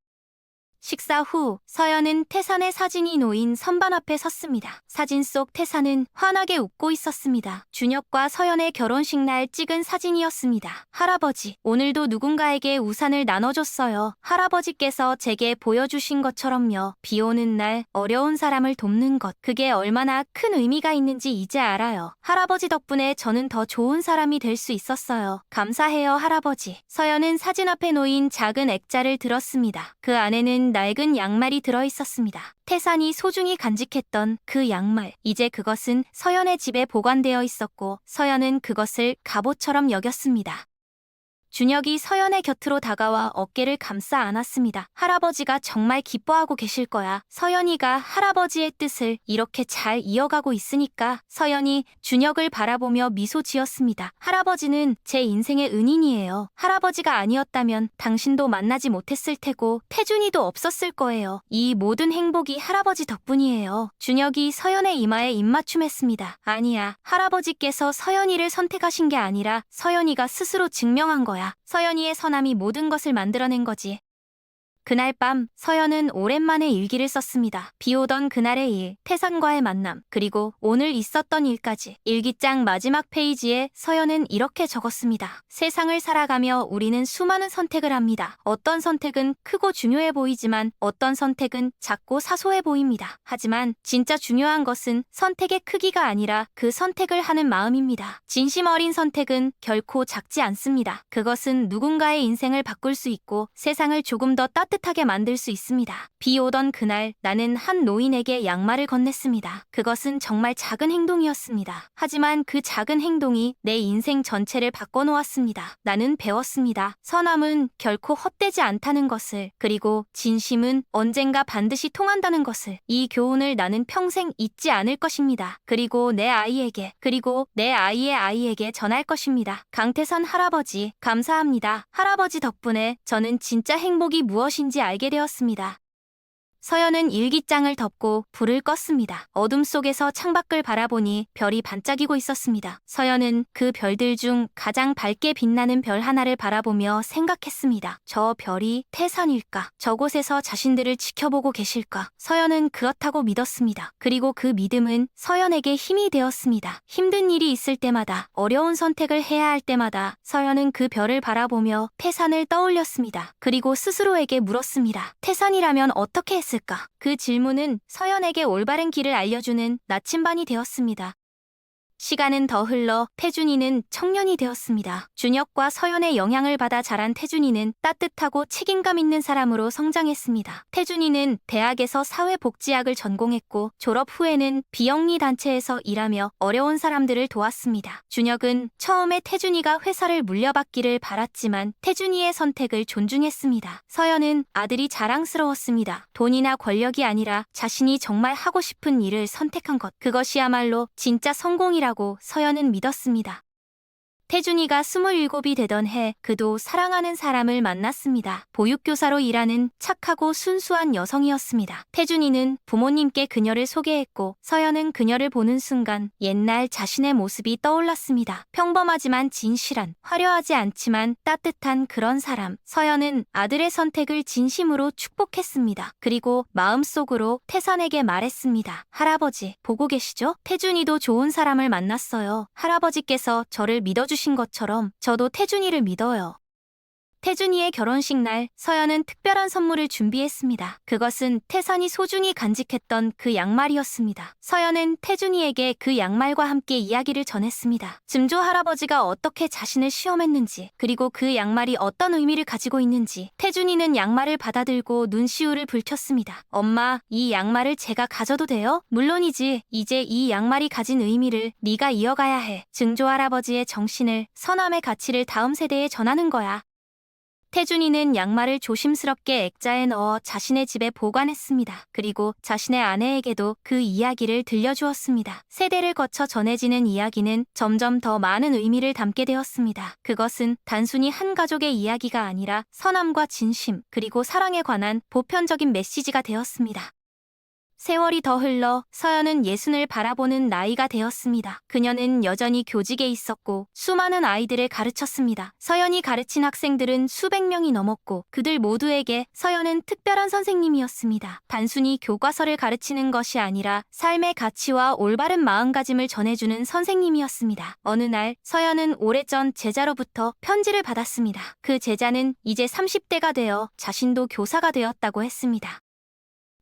식사 후 서연은 태산의 사진이 놓인 선반 앞에 섰습니다. 사진 속 태산은 환하게 웃고 있었습니다. 준혁과 서연의 결혼식 날 찍은 사진이었습니다. 할아버지, 오늘도 누군가에게 우산을 나눠줬어요. 할아버지께서 제게 보여주신 것처럼요. 비 오는 날 어려운 사람을 돕는 것, 그게 얼마나 큰 의미가 있는지 이제 알아요. 할아버지 덕분에 저는 더 좋은 사람이 될 수 있었어요. 감사해요, 할아버지. 서연은 사진 앞에 놓인 작은 액자를 들었습니다. 그 안에는 낡은 양말이 들어있었습니다. 태산이 소중히 간직했던 그 양말. 이제 그것은 서연의 집에 보관되어 있었고 서연은 그것을 갑옷처럼 여겼습니다. 준혁이 서연의 곁으로 다가와 어깨를 감싸 안았습니다. 할아버지가 정말 기뻐하고 계실 거야. 서연이가 할아버지의 뜻을 이렇게 잘 이어가고 있으니까. 서연이 준혁을 바라보며 미소 지었습니다. 할아버지는 제 인생의 은인이에요. 할아버지가 아니었다면 당신도 만나지 못했을 테고 태준이도 없었을 거예요. 이 모든 행복이 할아버지 덕분이에요. 준혁이 서연의 이마에 입맞춤했습니다. 아니야. 할아버지께서 서연이를 선택하신 게 아니라 서연이가 스스로 증명한 거야. 서연이의 선함이 모든 것을 만들어낸 거지. 그날 밤 서연은 오랜만에 일기를 썼습니다. 비 오던 그날의 일, 태산과의 만남, 그리고 오늘 있었던 일까지. 일기장 마지막 페이지에 서연은 이렇게 적었습니다. 세상을 살아가며 우리는 수많은 선택을 합니다. 어떤 선택은 크고 중요해 보이지만 어떤 선택은 작고 사소해 보입니다. 하지만 진짜 중요한 것은 선택의 크기가 아니라 그 선택을 하는 마음입니다. 진심 어린 선택은 결코 작지 않습니다. 그것은 누군가의 인생을 바꿀 수 있고 세상을 조금 더 따뜻하게 만들 수 있습니다. 비 오던 그날 나는 한 노인에게 양말을 건넸습니다. 그것은 정말 작은 행동이었습니다. 하지만 그 작은 행동이 내 인생 전체를 바꿔놓았습니다. 나는 배웠습니다. 선함은 결코 헛되지 않다는 것을, 그리고 진심은 언젠가 반드시 통한다는 것을. 이 교훈을 나는 평생 잊지 않을 것입니다. 그리고 내 아이에게, 그리고 내 아이의 아이에게 전할 것입니다. 강태선 할아버지, 감사합니다. 할아버지 덕분에 저는 진짜 행복이 무엇인지 알게 되었습니다. 서연은 일기장을 덮고 불을 껐습니다. 어둠 속에서 창밖을 바라보니 별이 반짝이고 있었습니다. 서연은 그 별들 중 가장 밝게 빛나는 별 하나를 바라보며 생각했습니다. 저 별이 태산일까? 저곳에서 자신들을 지켜보고 계실까? 서연은 그렇다고 믿었습니다. 그리고 그 믿음은 서연에게 힘이 되었습니다. 힘든 일이 있을 때마다, 어려운 선택을 해야 할 때마다 서연은 그 별을 바라보며 태산을 떠올렸습니다. 그리고 스스로에게 물었습니다. 태산이라면 어떻게 했을까? 그 질문은 서연에게 올바른 길을 알려주는 나침반이 되었습니다. 시간은 더 흘러 태준이는 청년이 되었습니다. 준혁과 서연의 영향을 받아 자란 태준이는 따뜻하고 책임감 있는 사람으로 성장했습니다. 태준이는 대학에서 사회복지학을 전공했고 졸업 후에는 비영리 단체에서 일하며 어려운 사람들을 도왔습니다. 준혁은 처음에 태준이가 회사를 물려받기를 바랐지만 태준이의 선택을 존중했습니다. 서연은 아들이 자랑스러웠습니다. 돈이나 권력이 아니라 자신이 정말 하고 싶은 일을 선택한 것, 그것이야말로 진짜 성공이라고 서연은 믿었습니다. 태준이가 27이 되던 해 그도 사랑하는 사람을 만났습니다. 보육교사로 일하는 착하고 순수한 여성이었습니다. 태준이는 부모님께 그녀를 소개했고 서연은 그녀를 보는 순간 옛날 자신의 모습이 떠올랐습니다. 평범하지만 진실한, 화려하지 않지만 따뜻한 그런 사람. 서연은 아들의 선택을 진심으로 축복했습니다. 그리고 마음속으로 태산에게 말했습니다. 할아버지, 보고 계시죠? 태준이도 좋은 사람을 만났어요. 할아버지께서 저를 믿어주신 것처럼 저도 태준이를 믿어요. 태준이의 결혼식 날 서연은 특별한 선물을 준비했습니다. 그것은 태산이 소중히 간직했던 그 양말이었습니다. 서연은 태준이에게 그 양말과 함께 이야기를 전했습니다. 증조 할아버지가 어떻게 자신을 시험했는지, 그리고 그 양말이 어떤 의미를 가지고 있는지. 태준이는 양말을 받아들고 눈시울을 붉혔습니다. 엄마, 이 양말을 제가 가져도 돼요? 물론이지. 이제 이 양말이 가진 의미를 네가 이어가야 해. 증조 할아버지의 정신을, 선함의 가치를 다음 세대에 전하는 거야. 태준이는 양말을 조심스럽게 액자에 넣어 자신의 집에 보관했습니다. 그리고 자신의 아내에게도 그 이야기를 들려주었습니다. 세대를 거쳐 전해지는 이야기는 점점 더 많은 의미를 담게 되었습니다. 그것은 단순히 한 가족의 이야기가 아니라 선함과 진심, 그리고 사랑에 관한 보편적인 메시지가 되었습니다. 세월이 더 흘러 서연은 예순을 바라보는 나이가 되었습니다. 그녀는 여전히 교직에 있었고 수많은 아이들을 가르쳤습니다. 서연이 가르친 학생들은 수백 명이 넘었고 그들 모두에게 서연은 특별한 선생님이었습니다. 단순히 교과서를 가르치는 것이 아니라 삶의 가치와 올바른 마음가짐을 전해주는 선생님이었습니다. 어느 날 서연은 오래전 제자로부터 편지를 받았습니다. 그 제자는 이제 30대가 되어 자신도 교사가 되었다고 했습니다.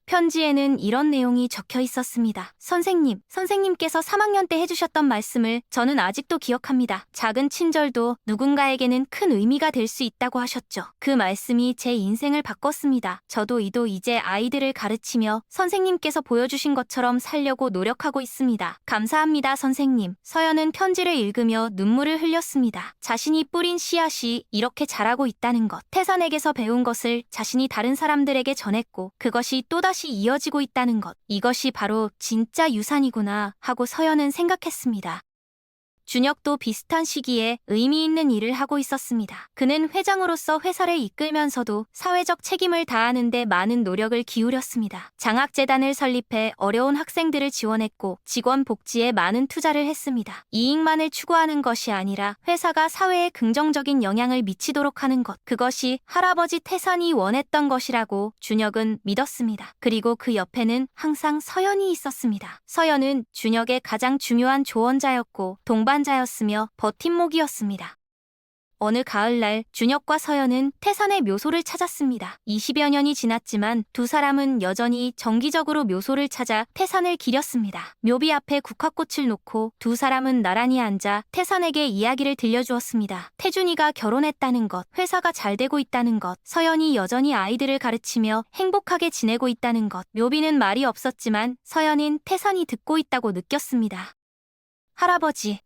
편지에는 이런 내용이 적혀 있었습니다. 선생님, 선생님께서 3학년 때 해주셨던 말씀을 저는 아직도 기억합니다. 작은 친절도 누군가에게는 큰 의미가 될 수 있다고 하셨죠. 그 말씀이 제 인생을 바꿨습니다. 저도 이제 아이들을 가르치며 선생님께서 보여주신 것처럼 살려고 노력하고 있습니다. 감사합니다, 선생님. 서연은 편지를 읽으며 눈물을 흘렸습니다. 자신이 뿌린 씨앗이 이렇게 자라고 있다는 것, 태산에게서 배운 것을 자신이 다른 사람들에게 전했고 그것이 또다시 이어지고 있다는 것, 이것이 바로 진짜 유산이구나 하고 서연은 생각했습니다. 준혁도 비슷한 시기에 의미 있는 일을 하고 있었습니다. 그는 회장으로서 회사를 이끌면서도 사회적 책임을 다하는 데 많은 노력을 기울였습니다. 장학재단을 설립해 어려운 학생들을 지원했고 직원 복지에 많은 투자를 했습니다. 이익만을 추구하는 것이 아니라 회사가 사회에 긍정적인 영향을 미치도록 하는 것, 그것이 할아버지 태산이 원했던 것이라고 준혁은 믿었습니다. 그리고 그 옆에는 항상 서연이 있었습니다. 서연은 준혁의 가장 중요한 조언자였고 동반자였으며 버팀목이었습니다. 어느 가을날 준혁과 서연은 태산의 묘소를 찾았습니다. 20여 년이 지났지만 두 사람은 여전히 정기적으로 묘소를 찾아 태산을 기렸습니다. 묘비 앞에 국화꽃을 놓고 두 사람은 나란히 앉아 태산에게 이야기를 들려주었습니다. 태준이가 결혼했다는 것, 회사가 잘 되고 있다는 것, 서연이 여전히 아이들을 가르치며 행복하게 지내고 있다는 것. 묘비는 말이 없었지만 서연은 태산이 듣고 있다고 느꼈습니다.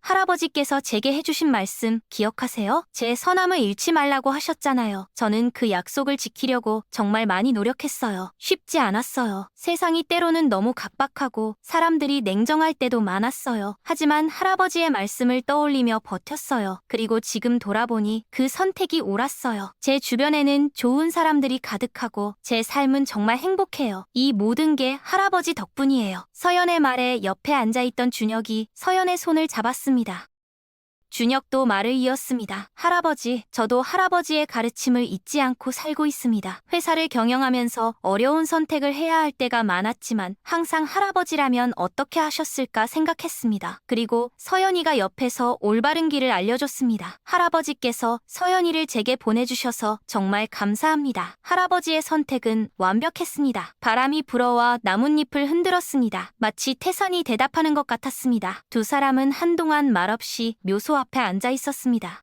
할아버지께서 제게 해주신 말씀 기억하세요? 제 선함을 잃지 말라고 하셨잖아요. 저는 그 약속을 지키려고 정말 많이 노력했어요. 쉽지 않았어요. 세상이 때로는 너무 각박하고 사람들이 냉정할 때도 많았어요. 하지만 할아버지의 말씀을 떠올리며 버텼어요. 그리고 지금 돌아보니 그 선택이 옳았어요. 제 주변에는 좋은 사람들이 가득하고 제 삶은 정말 행복해요. 이 모든 게 할아버지 덕분이에요. 서연의 말에 옆에 앉아있던 준혁이 서연의 손을 잡았습니다. 준혁도 말을 이었습니다. 할아버지, 저도 할아버지의 가르침을 잊지 않고 살고 있습니다. 회사를 경영하면서 어려운 선택을 해야 할 때가 많았지만 항상 할아버지라면 어떻게 하셨을까 생각했습니다. 그리고 서연이가 옆에서 올바른 길을 알려줬습니다. 할아버지께서 서연이를 제게 보내주셔서 정말 감사합니다. 할아버지의 선택은 완벽했습니다. 바람이 불어와 나뭇잎을 흔들었습니다. 마치 태산이 대답하는 것 같았습니다. 두 사람은 한동안 말없이 묘소 앞에 앉아 있었습니다.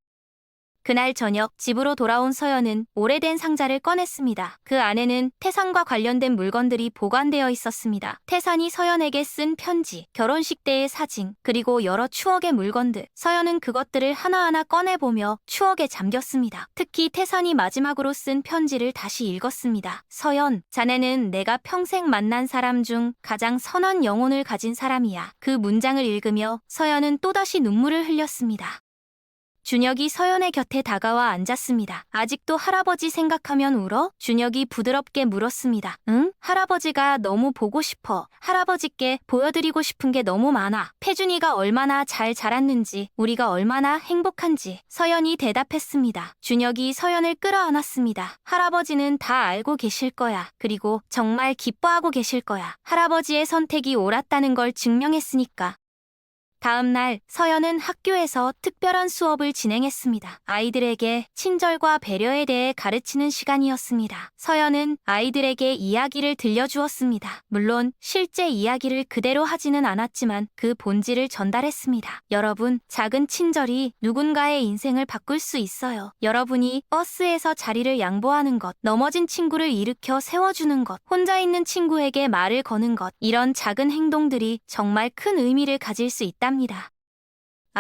그날 저녁 집으로 돌아온 서연은 오래된 상자를 꺼냈습니다. 그 안에는 태산과 관련된 물건들이 보관되어 있었습니다. 태산이 서연에게 쓴 편지, 결혼식 때의 사진, 그리고 여러 추억의 물건들. 서연은 그것들을 하나하나 꺼내보며 추억에 잠겼습니다. 특히 태산이 마지막으로 쓴 편지를 다시 읽었습니다. 서연, 자네는 내가 평생 만난 사람 중 가장 선한 영혼을 가진 사람이야. 그 문장을 읽으며 서연은 또다시 눈물을 흘렸습니다. 준혁이 서연의 곁에 다가와 앉았습니다. 아직도 할아버지 생각하면 울어? 준혁이 부드럽게 물었습니다. 응? 할아버지가 너무 보고 싶어. 할아버지께 보여드리고 싶은 게 너무 많아. 태준이가 얼마나 잘 자랐는지, 우리가 얼마나 행복한지. 서연이 대답했습니다. 준혁이 서연을 끌어안았습니다. 할아버지는 다 알고 계실 거야. 그리고 정말 기뻐하고 계실 거야. 할아버지의 선택이 옳았다는 걸 증명했으니까. 다음 날 서연은 학교에서 특별한 수업을 진행했습니다. 아이들에게 친절과 배려에 대해 가르치는 시간이었습니다. 서연은 아이들에게 이야기를 들려주었습니다. 물론 실제 이야기를 그대로 하지는 않았지만 그 본질을 전달했습니다. 여러분, 작은 친절이 누군가의 인생을 바꿀 수 있어요. 여러분이 버스에서 자리를 양보하는 것, 넘어진 친구를 일으켜 세워주는 것, 혼자 있는 친구에게 말을 거는 것, 이런 작은 행동들이 정말 큰 의미를 가질 수 있다.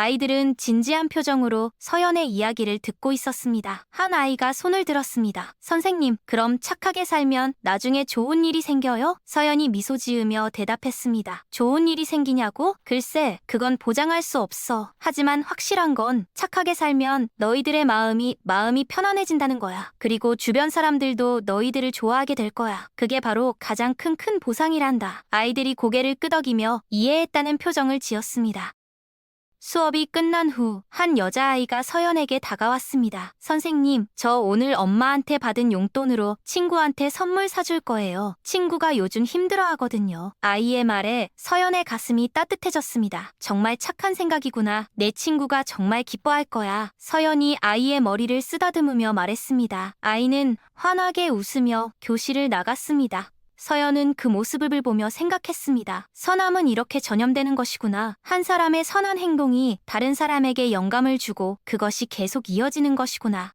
아이들은 진지한 표정으로 서연의 이야기를 듣고 있었습니다. 한 아이가 손을 들었습니다. 선생님, 그럼 착하게 살면 나중에 좋은 일이 생겨요? 서연이 미소 지으며 대답했습니다. 좋은 일이 생기냐고? 글쎄, 그건 보장할 수 없어. 하지만 확실한 건 착하게 살면 너희들의 마음이 편안해진다는 거야. 그리고 주변 사람들도 너희들을 좋아하게 될 거야. 그게 바로 가장 큰 보상이란다. 아이들이 고개를 끄덕이며 이해했다는 표정을 지었습니다. 수업이 끝난 후 한 여자아이가 서연에게 다가왔습니다. 선생님, 저 오늘 엄마한테 받은 용돈으로 친구한테 선물 사줄 거예요. 친구가 요즘 힘들어하거든요. 아이의 말에 서연의 가슴이 따뜻해졌습니다. 정말 착한 생각이구나. 내 친구가 정말 기뻐할 거야. 서연이 아이의 머리를 쓰다듬으며 말했습니다. 아이는 환하게 웃으며 교실을 나갔습니다. 서연은 그 모습을 보며 생각했습니다. 선함은 이렇게 전염되는 것이구나. 한 사람의 선한 행동이 다른 사람에게 영감을 주고 그것이 계속 이어지는 것이구나.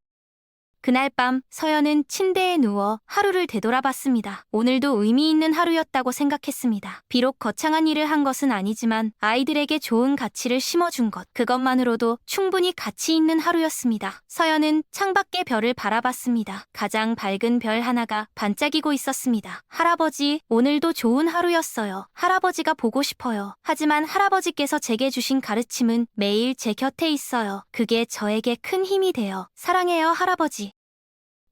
그날 밤 서연은 침대에 누워 하루를 되돌아봤습니다. 오늘도 의미 있는 하루였다고 생각했습니다. 비록 거창한 일을 한 것은 아니지만 아이들에게 좋은 가치를 심어준 것, 그것만으로도 충분히 가치 있는 하루였습니다. 서연은 창밖의 별을 바라봤습니다. 가장 밝은 별 하나가 반짝이고 있었습니다. 할아버지, 오늘도 좋은 하루였어요. 할아버지가 보고 싶어요. 하지만 할아버지께서 제게 주신 가르침은 매일 제 곁에 있어요. 그게 저에게 큰 힘이 돼요. 사랑해요, 할아버지.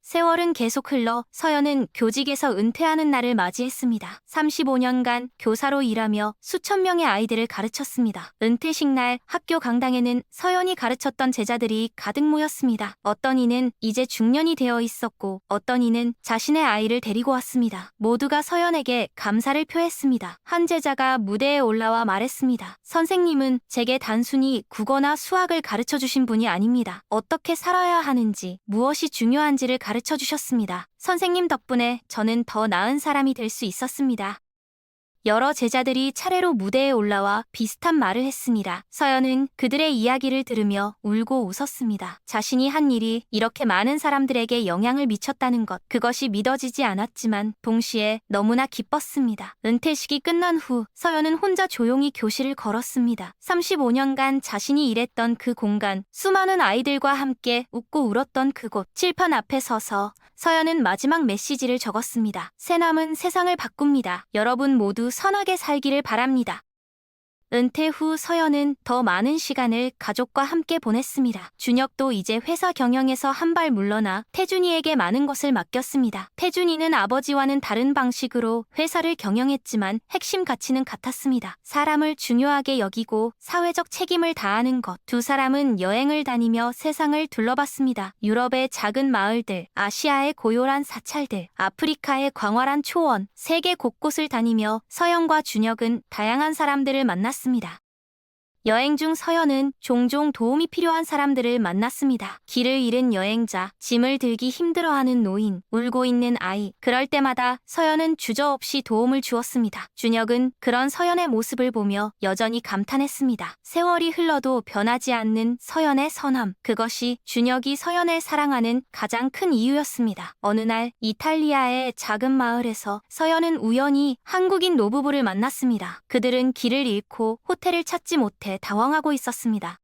세월은 계속 흘러 서연은 교직에서 은퇴하는 날을 맞이했습니다. 35년간 교사로 일하며 수천 명의 아이들을 가르쳤습니다. 은퇴식 날 학교 강당에는 서연이 가르쳤던 제자들이 가득 모였습니다. 어떤 이는 이제 중년이 되어 있었고 어떤 이는 자신의 아이를 데리고 왔습니다. 모두가 서연에게 감사를 표했습니다. 한 제자가 무대에 올라와 말했습니다. 선생님은 제게 단순히 국어나 수학을 가르쳐 주신 분이 아닙니다. 어떻게 살아야 하는지, 무엇이 중요한지를 가르쳐 주셨습니다. 선생님 덕분에 저는 더 나은 사람이 될 수 있었습니다. 여러 제자들이 차례로 무대에 올라와 비슷한 말을 했습니다. 서연은 그들의 이야기를 들으며 울고 웃었습니다. 자신이 한 일이 이렇게 많은 사람들에게 영향을 미쳤다는 것, 그것이 믿어지지 않았지만 동시에 너무나 기뻤습니다. 은퇴식이 끝난 후 서연은 혼자 조용히 교실을 걸었습니다. 35년간 자신이 일했던 그 공간, 수많은 아이들과 함께 웃고 울었던 그곳, 칠판 앞에 서서 서연은 마지막 메시지를 적었습니다. 새남은 세상을 바꿉니다. 여러분 모두 선하게 살기를 바랍니다. 은퇴 후 서연은 더 많은 시간을 가족과 함께 보냈습니다. 준혁도 이제 회사 경영에서 한 발 물러나 태준이에게 많은 것을 맡겼습니다. 태준이는 아버지와는 다른 방식으로 회사를 경영했지만 핵심 가치는 같았습니다. 사람을 중요하게 여기고 사회적 책임을 다하는 것. 두 사람은 여행을 다니며 세상을 둘러봤습니다. 유럽의 작은 마을들, 아시아의 고요한 사찰들, 아프리카의 광활한 초원, 세계 곳곳을 다니며 서연과 준혁은 다양한 사람들을 만났습니다. 여행 중 서연은 종종 도움이 필요한 사람들을 만났습니다. 길을 잃은 여행자, 짐을 들기 힘들어하는 노인, 울고 있는 아이. 그럴 때마다 서연은 주저없이 도움을 주었습니다. 준혁은 그런 서연의 모습을 보며 여전히 감탄했습니다. 세월이 흘러도 변하지 않는 서연의 선함. 그것이 준혁이 서연을 사랑하는 가장 큰 이유였습니다. 어느 날 이탈리아의 작은 마을에서 서연은 우연히 한국인 노부부를 만났습니다. 그들은 길을 잃고 호텔을 찾지 못해 당황하고 있었습니다.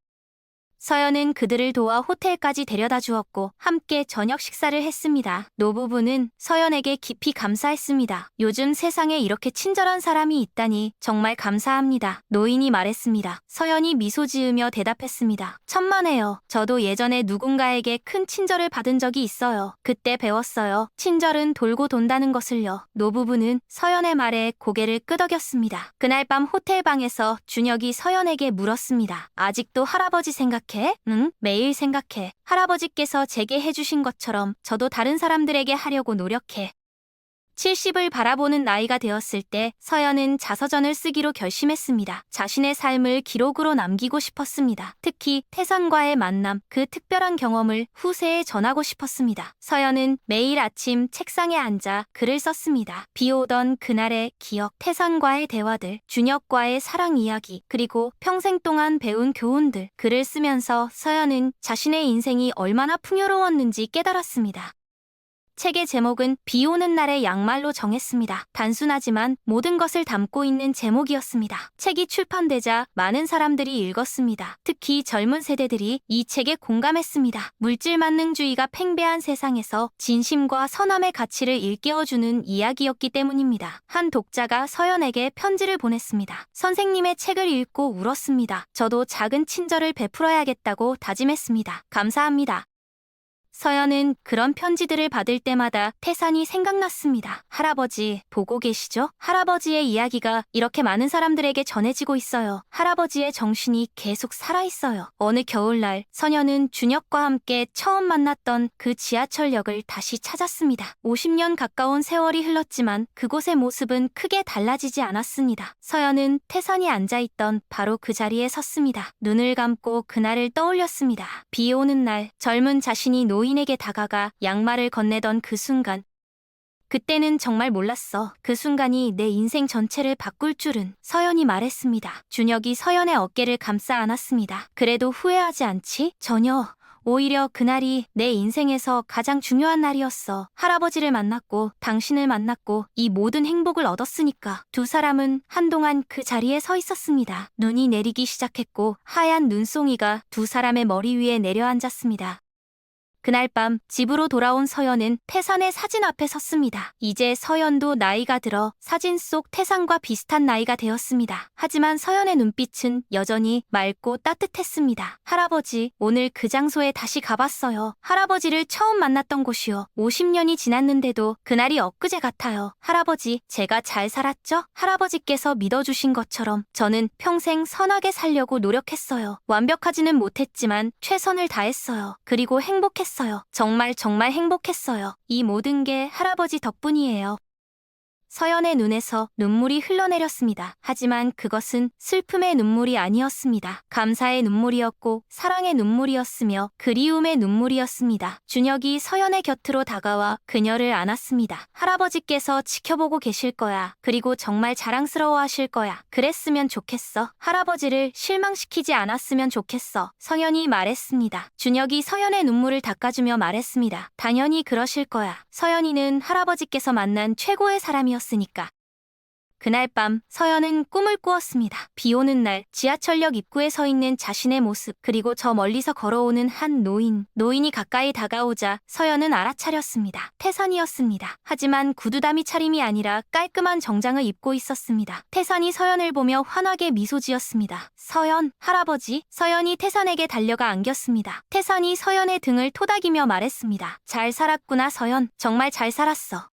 서연은 그들을 도와 호텔까지 데려다 주었고 함께 저녁 식사를 했습니다. 노부부는 서연에게 깊이 감사했습니다. 요즘 세상에 이렇게 친절한 사람이 있다니 정말 감사합니다. 노인이 말했습니다. 서연이 미소 지으며 대답했습니다. 천만에요. 저도 예전에 누군가에게 큰 친절을 받은 적이 있어요. 그때 배웠어요. 친절은 돌고 돈다는 것을요. 노부부는 서연의 말에 고개를 끄덕였습니다. 그날 밤 호텔 방에서 준혁이 서연에게 물었습니다. 아직도 할아버지 생각해? 응, 매일 생각해. 할아버지께서 제게 해주신 것처럼 저도 다른 사람들에게 하려고 노력해. 70을 바라보는 나이가 되었을 때 서연은 자서전을 쓰기로 결심했습니다. 자신의 삶을 기록으로 남기고 싶었습니다. 특히 태산과의 만남, 그 특별한 경험을 후세에 전하고 싶었습니다. 서연은 매일 아침 책상에 앉아 글을 썼습니다. 비 오던 그날의 기억, 태산과의 대화들, 준혁과의 사랑 이야기, 그리고 평생 동안 배운 교훈들. 글을 쓰면서 서연은 자신의 인생이 얼마나 풍요로웠는지 깨달았습니다. 책의 제목은 비 오는 날의 양말로 정했습니다. 단순하지만 모든 것을 담고 있는 제목이었습니다. 책이 출판되자 많은 사람들이 읽었습니다. 특히 젊은 세대들이 이 책에 공감했습니다. 물질 만능주의가 팽배한 세상에서 진심과 선함의 가치를 일깨워주는 이야기였기 때문입니다. 한 독자가 서연에게 편지를 보냈습니다. 선생님의 책을 읽고 울었습니다. 저도 작은 친절을 베풀어야겠다고 다짐했습니다. 감사합니다. 서연은 그런 편지들을 받을 때마다 태산이 생각났습니다. 할아버지, 보고 계시죠? 할아버지의 이야기가 이렇게 많은 사람들에게 전해지고 있어요. 할아버지의 정신이 계속 살아있어요. 어느 겨울날, 서연은 준혁과 함께 처음 만났던 그 지하철역을 다시 찾았습니다. 50년 가까운 세월이 흘렀지만 그곳의 모습은 크게 달라지지 않았습니다. 서연은 태산이 앉아있던 바로 그 자리에 섰습니다. 눈을 감고 그날을 떠올렸습니다. 비 오는 날, 젊은 자신이 노인에게 다가가 양말을 건네던 그 순간. 그때는 정말 몰랐어. 그 순간이 내 인생 전체를 바꿀 줄은. 서연이 말했습니다. 준혁이 서연의 어깨를 감싸 안았습니다. 그래도 후회하지 않지? 전혀. 오히려 그날이 내 인생에서 가장 중요한 날이었어. 할아버지를 만났고 당신을 만났고 이 모든 행복을 얻었으니까. 두 사람은 한동안 그 자리에 서 있었습니다. 눈이 내리기 시작했고 하얀 눈송이가 두 사람의 머리 위에 내려앉았습니다. 그날 밤 집으로 돌아온 서연은 태산의 사진 앞에 섰습니다. 이제 서연도 나이가 들어 사진 속 태산과 비슷한 나이가 되었습니다. 하지만 서연의 눈빛은 여전히 맑고 따뜻했습니다. 할아버지, 오늘 그 장소에 다시 가봤어요. 할아버지를 처음 만났던 곳이요. 50년이 지났는데도 그날이 엊그제 같아요. 할아버지, 제가 잘 살았죠? 할아버지께서 믿어주신 것처럼 저는 평생 선하게 살려고 노력했어요. 완벽하지는 못했지만 최선을 다했어요. 그리고 행복했어요. 정말 행복했어요. 이 모든 게 할아버지 덕분이에요. 서연의 눈에서 눈물이 흘러내렸습니다. 하지만 그것은 슬픔의 눈물이 아니었습니다. 감사의 눈물이었고 사랑의 눈물이었으며 그리움의 눈물이었습니다. 준혁이 서연의 곁으로 다가와 그녀를 안았습니다. 할아버지께서 지켜보고 계실 거야. 그리고 정말 자랑스러워하실 거야. 그랬으면 좋겠어. 할아버지를 실망시키지 않았으면 좋겠어. 서연이 말했습니다. 준혁이 서연의 눈물을 닦아주며 말했습니다. 당연히 그러실 거야. 서연이는 할아버지께서 만난 최고의 사람이었으니까. 그날 밤 서연은 꿈을 꾸었습니다. 비 오는 날 지하철역 입구에 서 있는 자신의 모습, 그리고 저 멀리서 걸어오는 한 노인이 가까이 다가오자 서연은 알아차렸습니다. 태산이었습니다. 하지만 구두다미 차림이 아니라 깔끔한 정장을 입고 있었습니다. 태산이 서연을 보며 환하게 미소 지었습니다. 서연, 할아버지. 서연이 태산에게 달려가 안겼습니다. 태산이 서연의 등을 토닥이며 말했습니다. 잘 살았구나 서연. 정말 잘 살았어.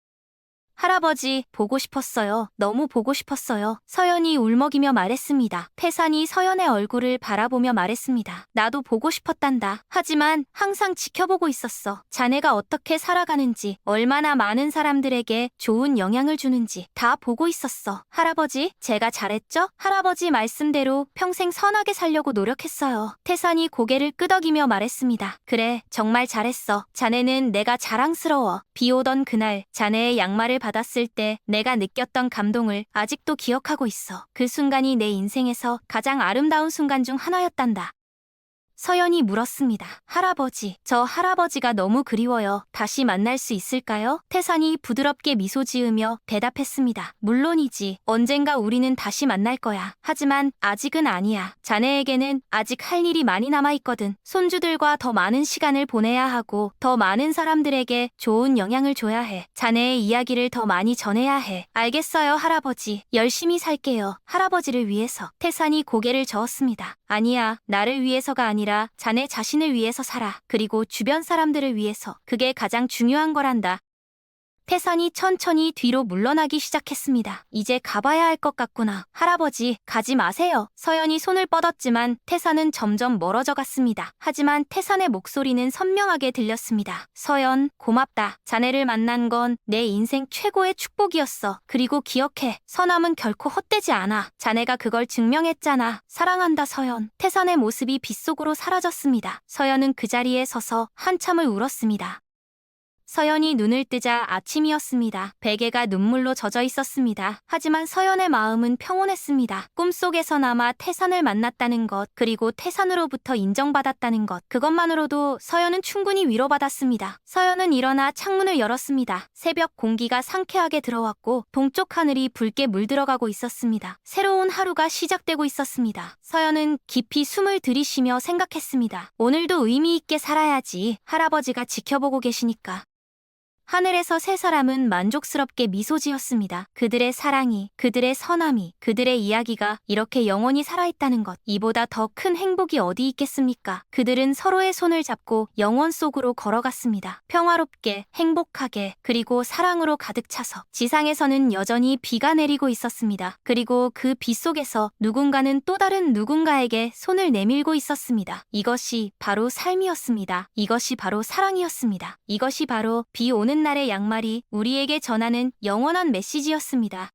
할아버지, 보고 싶었어요. 너무 보고 싶었어요. 서연이 울먹이며 말했습니다. 태산이 서연의 얼굴을 바라보며 말했습니다. 나도 보고 싶었단다. 하지만 항상 지켜보고 있었어. 자네가 어떻게 살아가는지, 얼마나 많은 사람들에게 좋은 영향을 주는지 다 보고 있었어. 할아버지, 제가 잘했죠? 할아버지 말씀대로 평생 선하게 살려고 노력했어요. 태산이 고개를 끄덕이며 말했습니다. 그래, 정말 잘했어. 자네는 내가 자랑스러워. 비 오던 그날, 자네의 양말을 받았을 때 내가 느꼈던 감동을 아직도 기억하고 있어. 그 순간이 내 인생에서 가장 아름다운 순간 중 하나였단다. 서연이 물었습니다. 할아버지, 저 할아버지가 너무 그리워요. 다시 만날 수 있을까요? 태산이 부드럽게 미소 지으며 대답했습니다. 물론이지. 언젠가 우리는 다시 만날 거야. 하지만 아직은 아니야. 자네에게는 아직 할 일이 많이 남아있거든. 손주들과 더 많은 시간을 보내야 하고 더 많은 사람들에게 좋은 영향을 줘야 해. 자네의 이야기를 더 많이 전해야 해. 알겠어요, 할아버지. 열심히 살게요. 할아버지를 위해서. 태산이 고개를 저었습니다. 아니야, 나를 위해서가 아니라 자네 자신을 위해서 살아. 그리고 주변 사람들을 위해서. 그게 가장 중요한 거란다. 태산이 천천히 뒤로 물러나기 시작했습니다. 이제 가봐야 할 것 같구나. 할아버지, 가지 마세요. 서연이 손을 뻗었지만 태산은 점점 멀어져 갔습니다. 하지만 태산의 목소리는 선명하게 들렸습니다. 서연, 고맙다. 자네를 만난 건 내 인생 최고의 축복이었어. 그리고 기억해. 선함은 결코 헛되지 않아. 자네가 그걸 증명했잖아. 사랑한다, 서연. 태산의 모습이 빗속으로 사라졌습니다. 서연은 그 자리에 서서 한참을 울었습니다. 서연이 눈을 뜨자 아침이었습니다. 베개가 눈물로 젖어 있었습니다. 하지만 서연의 마음은 평온했습니다. 꿈속에서나마 태산을 만났다는 것, 그리고 태산으로부터 인정받았다는 것, 그것만으로도 서연은 충분히 위로받았습니다. 서연은 일어나 창문을 열었습니다. 새벽 공기가 상쾌하게 들어왔고 동쪽 하늘이 붉게 물들어가고 있었습니다. 새로운 하루가 시작되고 있었습니다. 서연은 깊이 숨을 들이쉬며 생각했습니다. 오늘도 의미 있게 살아야지. 할아버지가 지켜보고 계시니까. 하늘에서 세 사람은 만족스럽게 미소 지었습니다. 그들의 사랑이, 그들의 선함이, 그들의 이야기가 이렇게 영원히 살아있다는 것, 이보다 더 큰 행복이 어디 있겠습니까? 그들은 서로의 손을 잡고 영원 속으로 걸어갔습니다. 평화롭게, 행복하게, 그리고 사랑으로 가득 차서. 지상에서는 여전히 비가 내리고 있었습니다. 그리고 그 비 속에서 누군가는 또 다른 누군가에게 손을 내밀고 있었습니다. 이것이 바로 삶이었습니다. 이것이 바로 사랑이었습니다. 이것이 바로 비 오는 날의 양말이 우리에게 전하는 영원한 메시지였습니다.